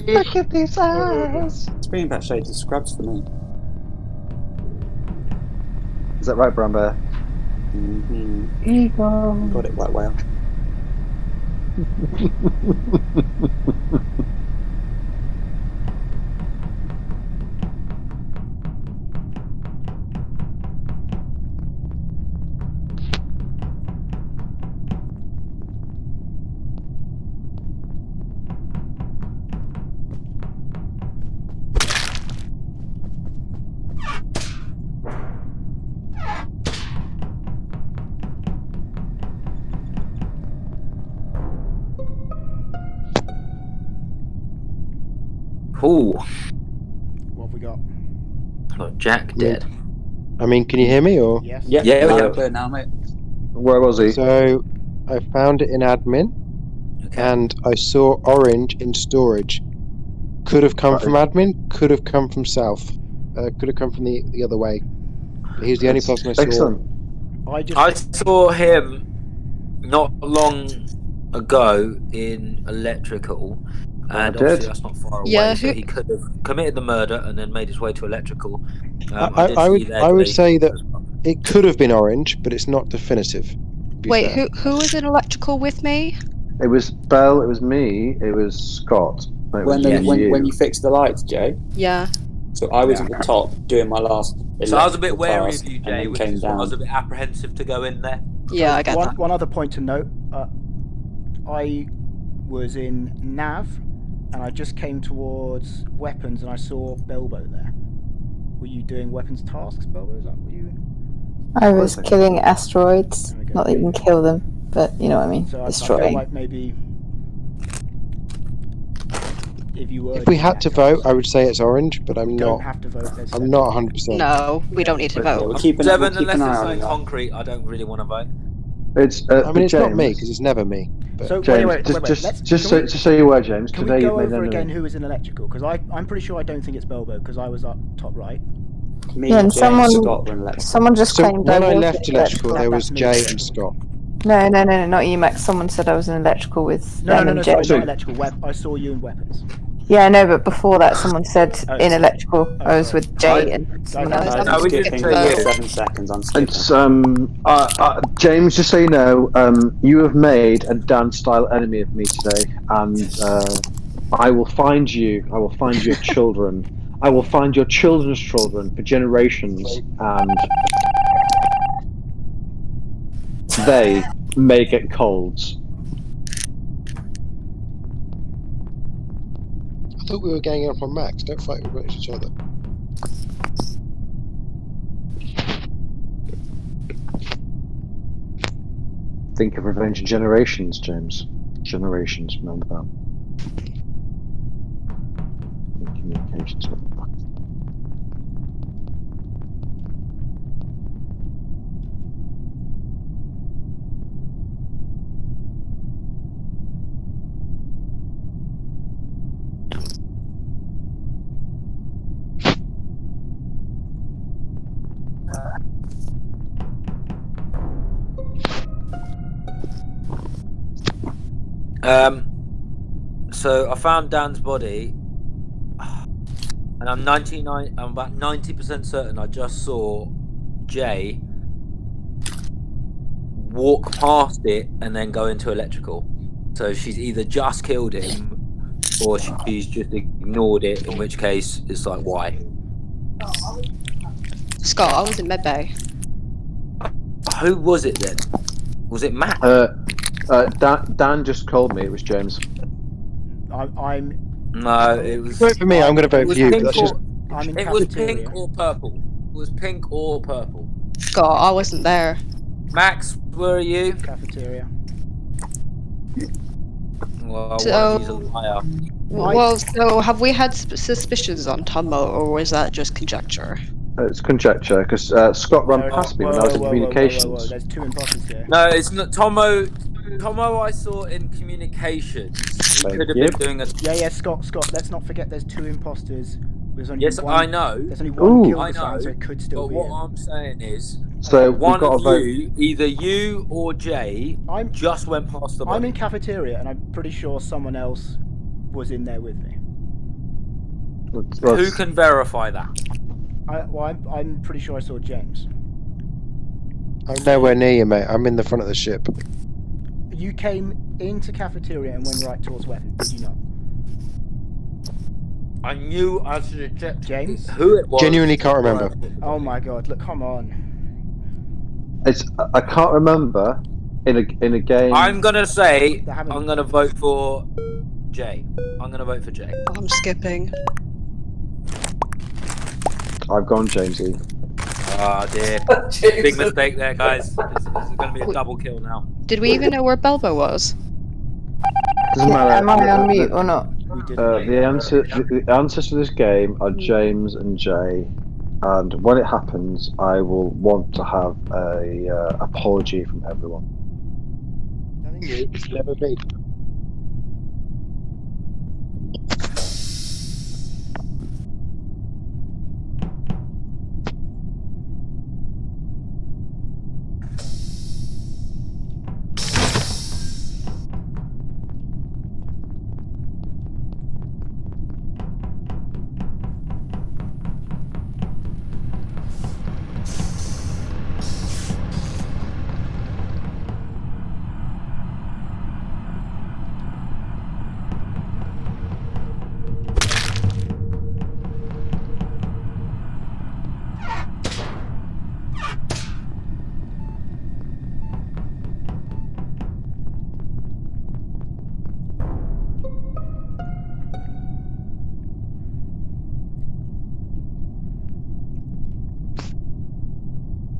Look at these eyes. It's bringing back Shades of Scrubs for me. Is that right, Brown Bear? Mm-hmm. Got it quite well. Ooh, what have we got? got Jack dead. I mean, can you hear me or? Yes. Yeah, Yeah, we I'm go. clear now, mate. Where was he? So I found it in admin, and I saw orange in storage. Could have come from admin. Could have come from south. Could have come from the other way. He's the only person I saw. Excellent. I saw him not long ago in electrical, and did. obviously that's not far away. Yeah, so who- he could have committed the murder and then made his way to electrical. I would say that it could have been orange, but it's not definitive. to be Wait, fair. who was in electrical with me? It was Belle, it was me, it was Scott. It was When you fixed the lights, Jay. Yeah. So I was at the top doing my last. So I was a bit electrical wary task of you, and Jay, then which came is why I down. was a bit apprehensive to go in there. Yeah, I get that. One other point to note. I was in Nav, and I just came towards weapons, and I saw Belbo there. Were you doing weapons tasks, Belbo? Is that what you? I was killing asteroids. Not that you can kill them, but you know what I mean. So I Destroying. feel like maybe if you were. If we doing had that to task, vote, I would say it's orange, but I'm you not. don't have to vote. There's I'm not 100%. No, we don't need to vote. We're keeping, Devon, we'll keep unless an eye it's on something that. concrete, I don't really want to vote. It's. I mean, it's not James, me because it's never me. But So James, wait. just Can we- so you were, James. Can Today we you've go made over an again enemy. who was in electrical? Because I'm pretty sure I don't think it's Belbo because I was up top right. Me, Yeah, and Jay, someone- Scott were in electrical. Someone just so claimed I when I was left in electrical, there was That's me. Jay and Scott. No, not you, Max. Someone said I was in electrical with No, them no, and no, Jay. sorry, not electrical. I saw you in weapons. Yeah, I know, but before that, someone said Oh, in electrical I was with Jay and someone Guys, else. No, we didn't skipping say for you. 7 seconds. I'm skipping. It's James. Just so you know, you have made a Dan-style enemy of me today, and I will find you. I will find your children. I will find your children's children for generations, and they may get colds. I thought we were ganging up on Max. Don't fight with each other. Think of revenge in generations, James. Generations, remember that. Communications. What the fuck? So I found Dan's body, and I'm about 90% certain I just saw Jay walk past it and then go into electrical. So she's either just killed him or she's just ignored it, in which case it's like, why? Scott, I was in medbay. Who was it then? Was it Matt? Dan just called me. It was James. I'm. No, it was. Vote for me. I'm going to vote for you. Pink That's or, just... I'm in it was cafeteria. pink or purple. It was pink or purple. Scott, I wasn't there. Max, where are you? Cafeteria. Well, So- one of you's a liar. Well, so have we had suspicions on Tomo, or was that just conjecture? It's conjecture because Scott ran past me when I was in communications. There's two imposters here. No, it's not Tomo. Tomo, I saw in communications. He could have been doing a. Yeah, Scott. Let's not forget there's two imposters. There's only Yes, one, I know. There's only one kill I this know. round, so it could still But be what him. I'm saying is, So we've one got of to vote. you, either you or Jay, just went past the body. I'm in cafeteria, and I'm pretty sure someone else was in there with me. Who can verify that? I'm pretty sure I saw James. I'm nowhere near you, mate. I'm in the front of the ship. You came into cafeteria and went right towards weapon, did you not? I knew I should have checked James? who it was. Genuinely can't remember. Oh my god! Look, come on. I can't remember in a game. I'm gonna say I'm gonna vote for Jay. I'm gonna vote for Jay. I'm skipping. I've gone Jamesy. Ah, dear. Big mistake there, guys. It's gonna be a double kill now. Did we even know where Belbo was? Doesn't matter. Am I on mute or not? The answers to this game are James and Jay, and when it happens, I will want to have a apology from everyone. Telling you, it's never me.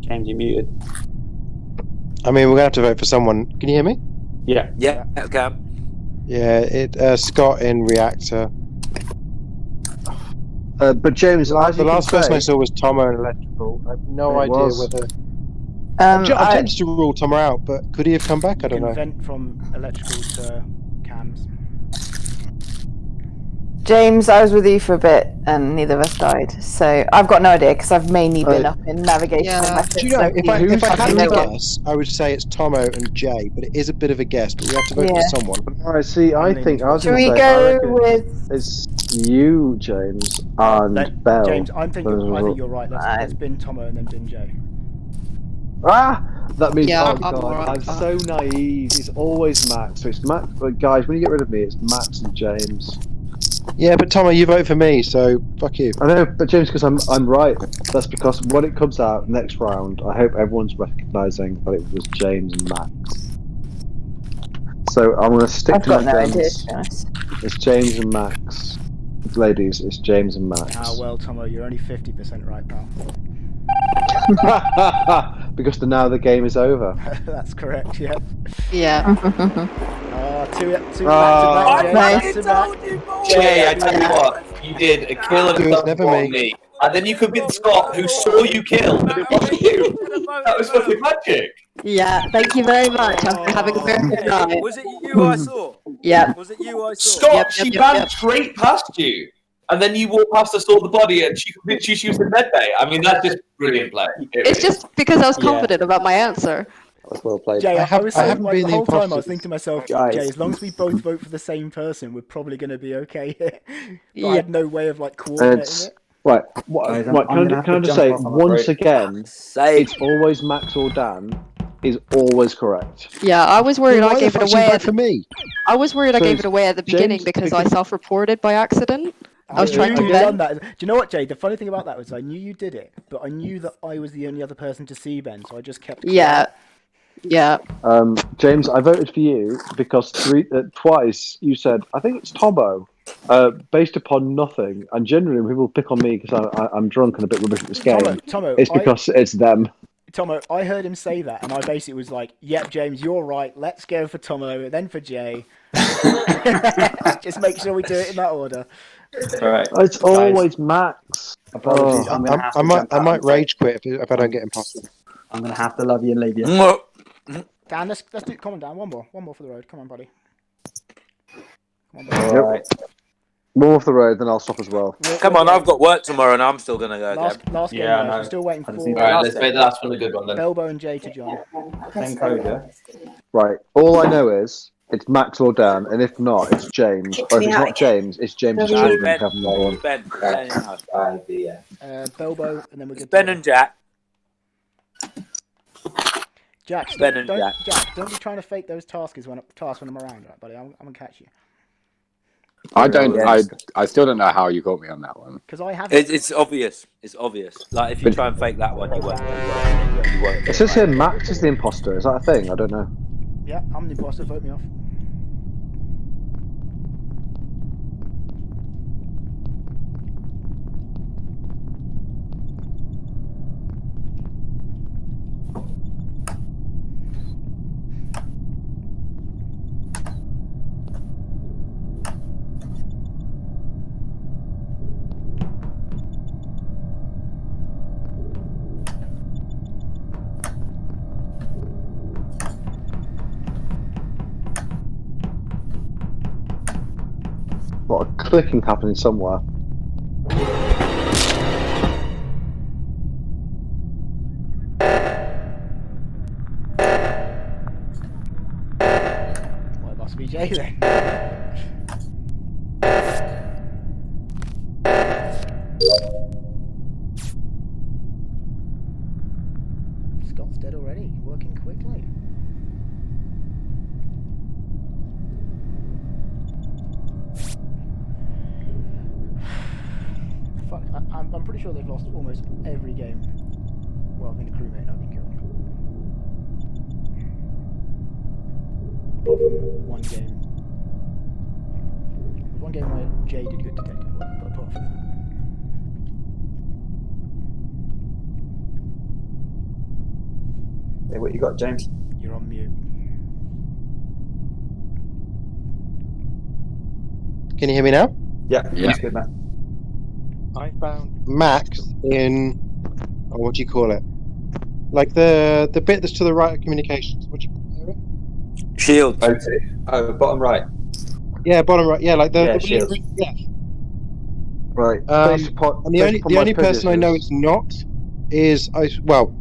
James, you muted. I mean, we're going to have to vote for someone. Can you hear me? Yeah. Yeah, okay. Yeah, Scott in reactor. But James, the last person I saw was Tomo in electrical. I have no idea whether. I'm tempted to rule Tomo out, but could he have come back? I don't know. Vent from electrical to cams. James, I was with you for a bit, and neither of us died. So I've got no idea because I've mainly been up in navigation. And methods, Do you know, so if I had to no one. guess, I would say it's Tomo and Jay, but it is a bit of a guess. But we have to vote for someone. Alright, see, I think I was Should going we to say, I go reckon with? it's you, James, and Belle. James, I think you're right. It's been Tomo and then been Jay. That means, Yeah, oh I'm god, alright I'm with that. so naive. It's always Max. So it's Max. But guys, when you get rid of me, it's Max and James. Yeah, but Tomo, you vote for me, so fuck you. I know, but James, because I'm right. That's because when it comes out next round, I hope everyone's recognising that it was James and Max. So I'm going to stick I've to got my no idea, guns. to be honest. It's James and Max. Ladies, it's James and Max. Ah, well, Tomo, you're only 50% right, pal. Because now the game is over. That's correct, yeah. Yeah. Two back to back. Jay, I tell you what, you did a kill and It was never on me. me. And then you convinced Scott, who saw you kill, that it wasn't you. That was fucking magic. Yeah, thank you very much. After having a very good night. Was it you I saw? Yeah. Was it you I saw? Scott, she ran straight past you. And then you walked past her, saw the body, and she convinced you she was in medbay. I mean, that's just brilliant play. It's just because I was confident about my answer. That's well played. Jay, I was saying, haven't like, been the the whole time I imposter. was thinking to myself, Guys. Jay, as long as we both vote for the same person, we're probably going to be okay here. But I Yeah. had no way of like coordinating It's it. Right. Guys, Right. I'm Can I just say once again, it's always Max or Dan is always correct. Yeah, I was worried I gave it away. For me. I was worried I So gave it away at the beginning James- because I self-reported by accident. I was trying to you'd done vent. that. Do you know what, Jay? The funny thing about that was I knew you did it, but I knew that I was the only other person to see Ben, so I just kept quiet. Yeah. Yeah. James, I voted for you because twice you said, I think it's Tomo, based upon nothing. And generally, people pick on me because I'm drunk and a bit rubbish at this game. Tomo, it's because it's them. Tomo, I heard him say that, and I basically was like, "Yep, James, you're right. Let's go for Tomo, then for Jay. Just make sure we do it in that order." All right. It's always Max. Apologies. I'm gonna have to jump I out might and say- rage quit if I don't get imposter. I'm gonna have to love you and leave you. Dan, let's do. Come on, Dan. One more for the road. Come on, buddy. Come on, All buddy. right. More off the road, then I'll stop as well. Come on, I've got work tomorrow and I'm still going to go again. Last game, Yeah, I guys. know. We're still waiting for All right, let's make the last one a good one then. Belbo and Jay to join. Same code, yeah? Right. All I know is it's Max or Dan, and if not, it's James. Or if it's not James, it's James' children. Ben, Have another one. Ben, Belbo, and then we're good. Ben and Jack. Jack, Ben and Jack. Jack, don't be trying to fake those tasks when I'm around, right, buddy? I'm gonna catch you. I don't. I still don't know how you got me on that one. Because I have. It's obvious. It's obvious. Like if you try and fake that one, you won't. It says here Max is the imposter. Is that a thing? I don't know. Yeah, I'm the imposter. Vote me off. A lot of clicking happening somewhere. Well, it must be Jay then. Scott's dead already. Working quickly. Fuck, I'm pretty sure they've lost almost every game. Well, I've been a crewmate and I've been killed. Apart from one game. There was one game where Jay did good detective work, but apart from that. Hey, what you got, James? You're on mute. Can you hear me now? Yeah, Yeah. that's good, man. I found Max in, what do you call it? Like the bit that's to the right of communications. What do you call it? Shield. Oh, bottom right. Yeah, bottom right. Yeah, like the shield. yeah. Right. And the only person I know it's not is well,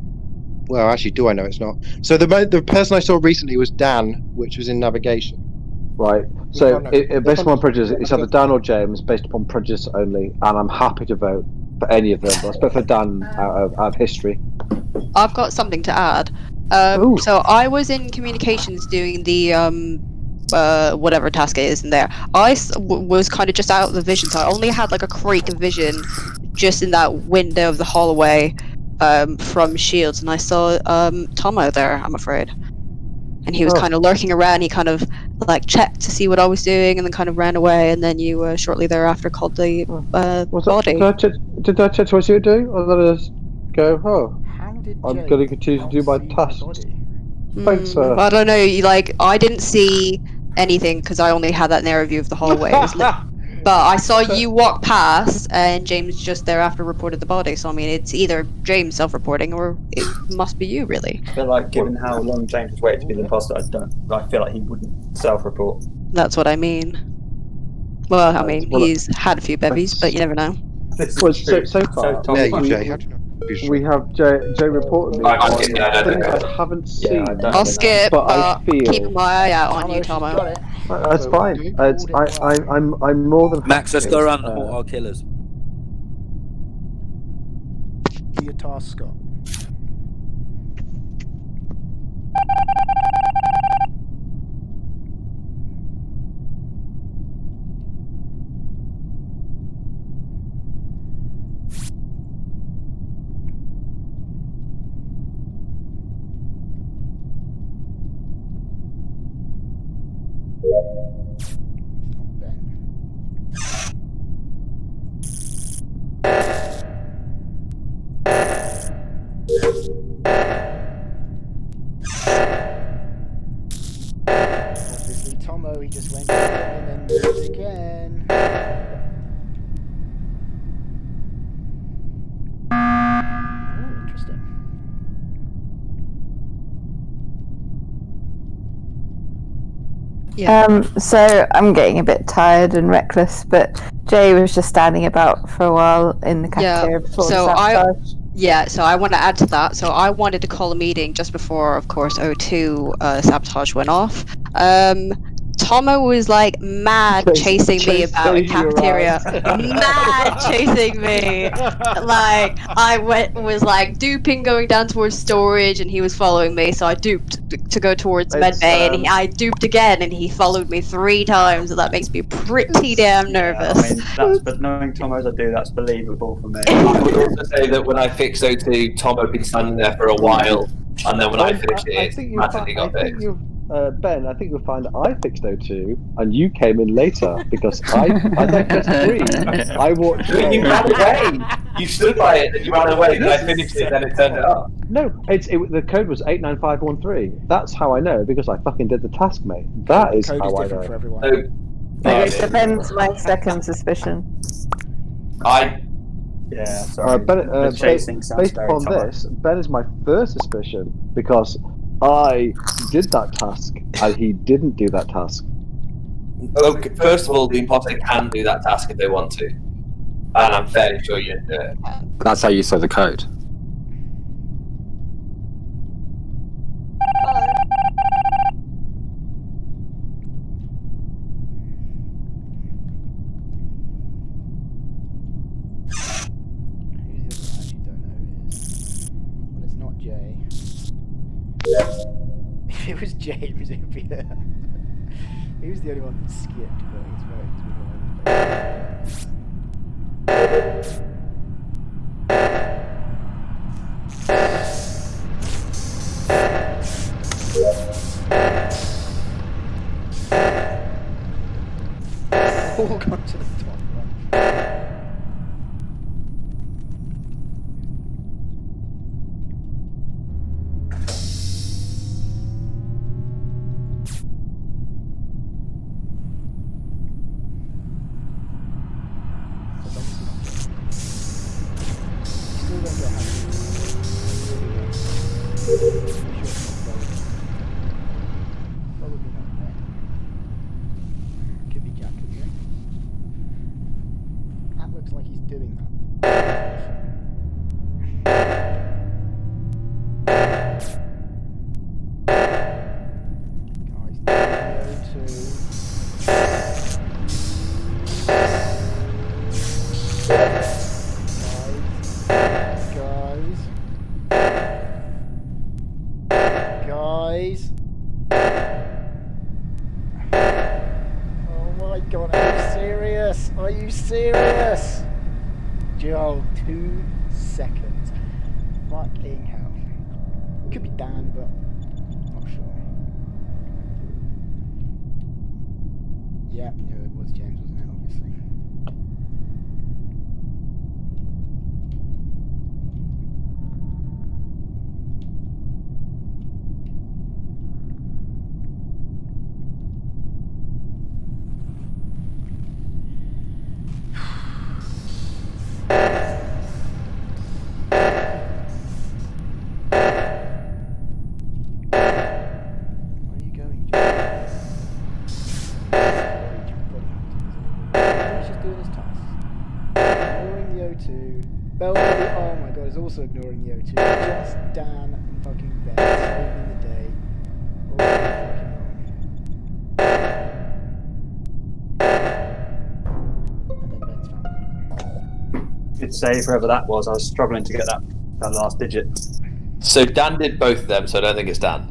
actually, do I know it's not? So the person I saw recently was Dan, which was in navigation. Right. So based upon prejudice, it's either Dan or James, based upon prejudice only, and I'm happy to vote for any of them. But I spoke for Dan out of history. I've got something to add. So I was in communications doing the whatever task it is in there. I was kind of just out of the vision, so I only had like a creek of vision just in that window of the hallway from Shields, and I saw Tomo there, I'm afraid. And he was kind of lurking around. He kind of like checked to see what I was doing, and then kind of ran away. And then you shortly thereafter called the body. Did I check to what you do, or did I just go? Oh, How did I'm going to continue to do my tasks. Thanks, sir. I don't know. I didn't see anything because I only had that narrow view of the hallway. But I saw you walk past, and James just thereafter reported the body. So I mean, it's either James self-reporting, or it must be you, really. I feel like, given how long James was waiting to be the imposter, I feel like he wouldn't self-report. That's what I mean. Well, I mean, he's had a few bevies, but you never know. Well, so far, we have Jay reported me on things I haven't seen. I'll skip, but but I feel keep my eye out on you, Tomo. that's fine. I'm more than Max, let's happy. go around and halt our killers. do your task, Scott. Obviously, Tomo, he just went and then moved again. Oh, interesting. Yeah. So I'm getting a bit tired and reckless, but Jay was just standing about for a while in the cafeteria before the sabotage. So I want to add to that. So I wanted to call a meeting just before, of course, O2 sabotage went off. Tomo was like mad chasing me about a cafeteria. Mad chasing me. Like I was like duping going down towards storage, and he was following me. So I duped to go towards medbay, and I duped again, and he followed me 3 times. And that makes me pretty damn nervous. I mean, but knowing Tom as I do, that's believable for me. I would also say that when I fixed O2, Tom had been standing there for a while, and then when I finished it, magically got fixed. Ben, I think you'll find I fixed O2 and you came in later because I fixed 3. I walked away. You ran away. You stood by it and you ran away. Then I finished it, then it turned it up. No, the code was 89513. That's how I know because I fucking did the task, mate. That is how I know. For everyone. It depends. My second suspicion. Yeah, sorry. Based upon this, Ben is my first suspicion because I did that task and he didn't do that task. Okay, first of all, the imposter can do that task if they want to, and I'm fairly sure you didn't do it. That's how you saw the code. If it was James, it would be there. He was the only one that skipped, but he's very all gone to the top one. Serious? Joe, 2 seconds. Fucking hell. Could be Dan, but not sure. Yeah, no, it was James, wasn't it? Obviously. Belbo, oh my god, is also ignoring the O2. Just Dan and fucking Ben saving the day. All fucking wrong. And then Ben's found. Good save, whoever that was. I was struggling to get that That last digit. So Dan did both of them, so I don't think it's Dan.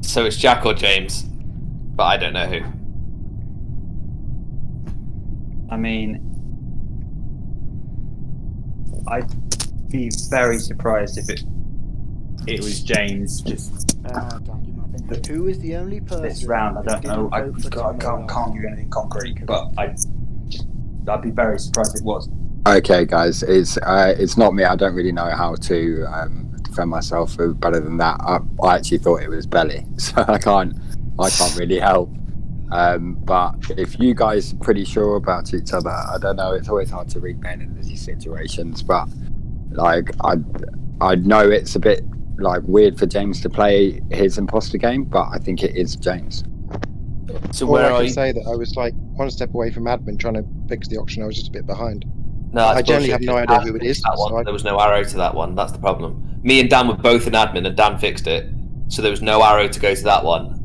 So it's Jack or James, but I don't know who. I mean, I'd be very surprised if it was James. Just Dan, you might think. Who is the only person this round, I don't know. I can't give you anything concrete, but I'd be very surprised if it was. Okay, guys, it's not me. I don't really know how to defend myself better than that. I actually thought it was Belly, so I can't really help. But if you guys are pretty sure about each other, I don't know. It's always hard to read men in these situations, but like I know it's a bit like weird for James to play his imposter game, but I think it is James. So All where I are can you? say that I was like one step away from admin trying to fix the auction. I was just a bit behind. No, I that's generally have bullshit. no idea who it is. That one. So I- There was no arrow to that one. That's the problem. Me and Dan were both in admin, and Dan fixed it, so there was no arrow to go to that one.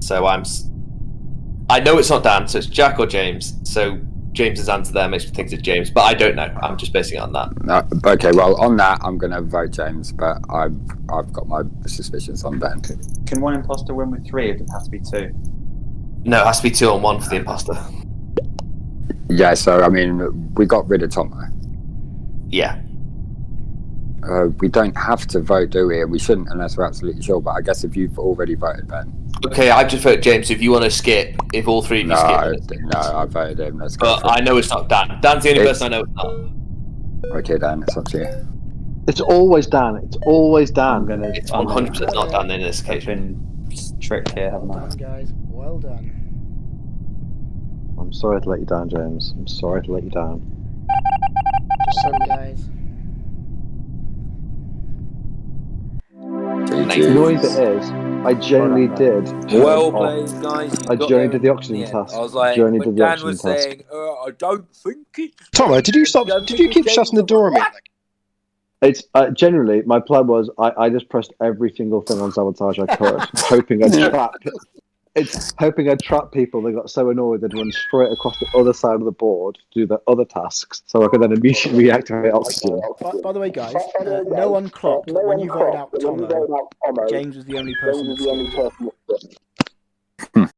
So I know it's not Dan, so it's Jack or James. So James's answer there makes me think it's James, but I don't know. I'm just basing it on that. Okay, well, on that, I'm going to vote James, but I've got my suspicions on Ben. Can one imposter win with 3, or does it have to be 2? No, it has to be 2 on 1 for the imposter. Yeah, so I mean, we got rid of Tomo. Yeah. We don't have to vote, do we? And we shouldn't unless we're absolutely sure. But I guess if you've already voted Ben. Okay, I just voted James. If you want to skip, if all 3 of you skip, no, I voted him. Let's go. but I know it's not Dan. Dan's the only person I know it's not. Okay, Dan, it's up to you. It's always Dan. It's always Dan. It's 100% not Dan in this case. I've been tricked here, haven't I? Well done, guys. Well done. I'm sorry to let you down, James. I'm sorry to let you down. Just sorry, guys. The annoying bit is, I genuinely did. Well played, guys. You I got genuinely there did the in oxygen end. task. I was like, Journey when did the Dan oxygen was task. saying, I don't think it's... Tomo, did you keep shutting the door on me? It's generally my plan was I just pressed every single thing on sabotage I could, hoping I'd trap. It's hoping I'd trap people. They got so annoyed they'd run straight across the other side of the board to do the other tasks, so I could then immediately reactivate oxygen. By the way, guys, no one clocked when you voted out Tomo. James was the only person that skipped.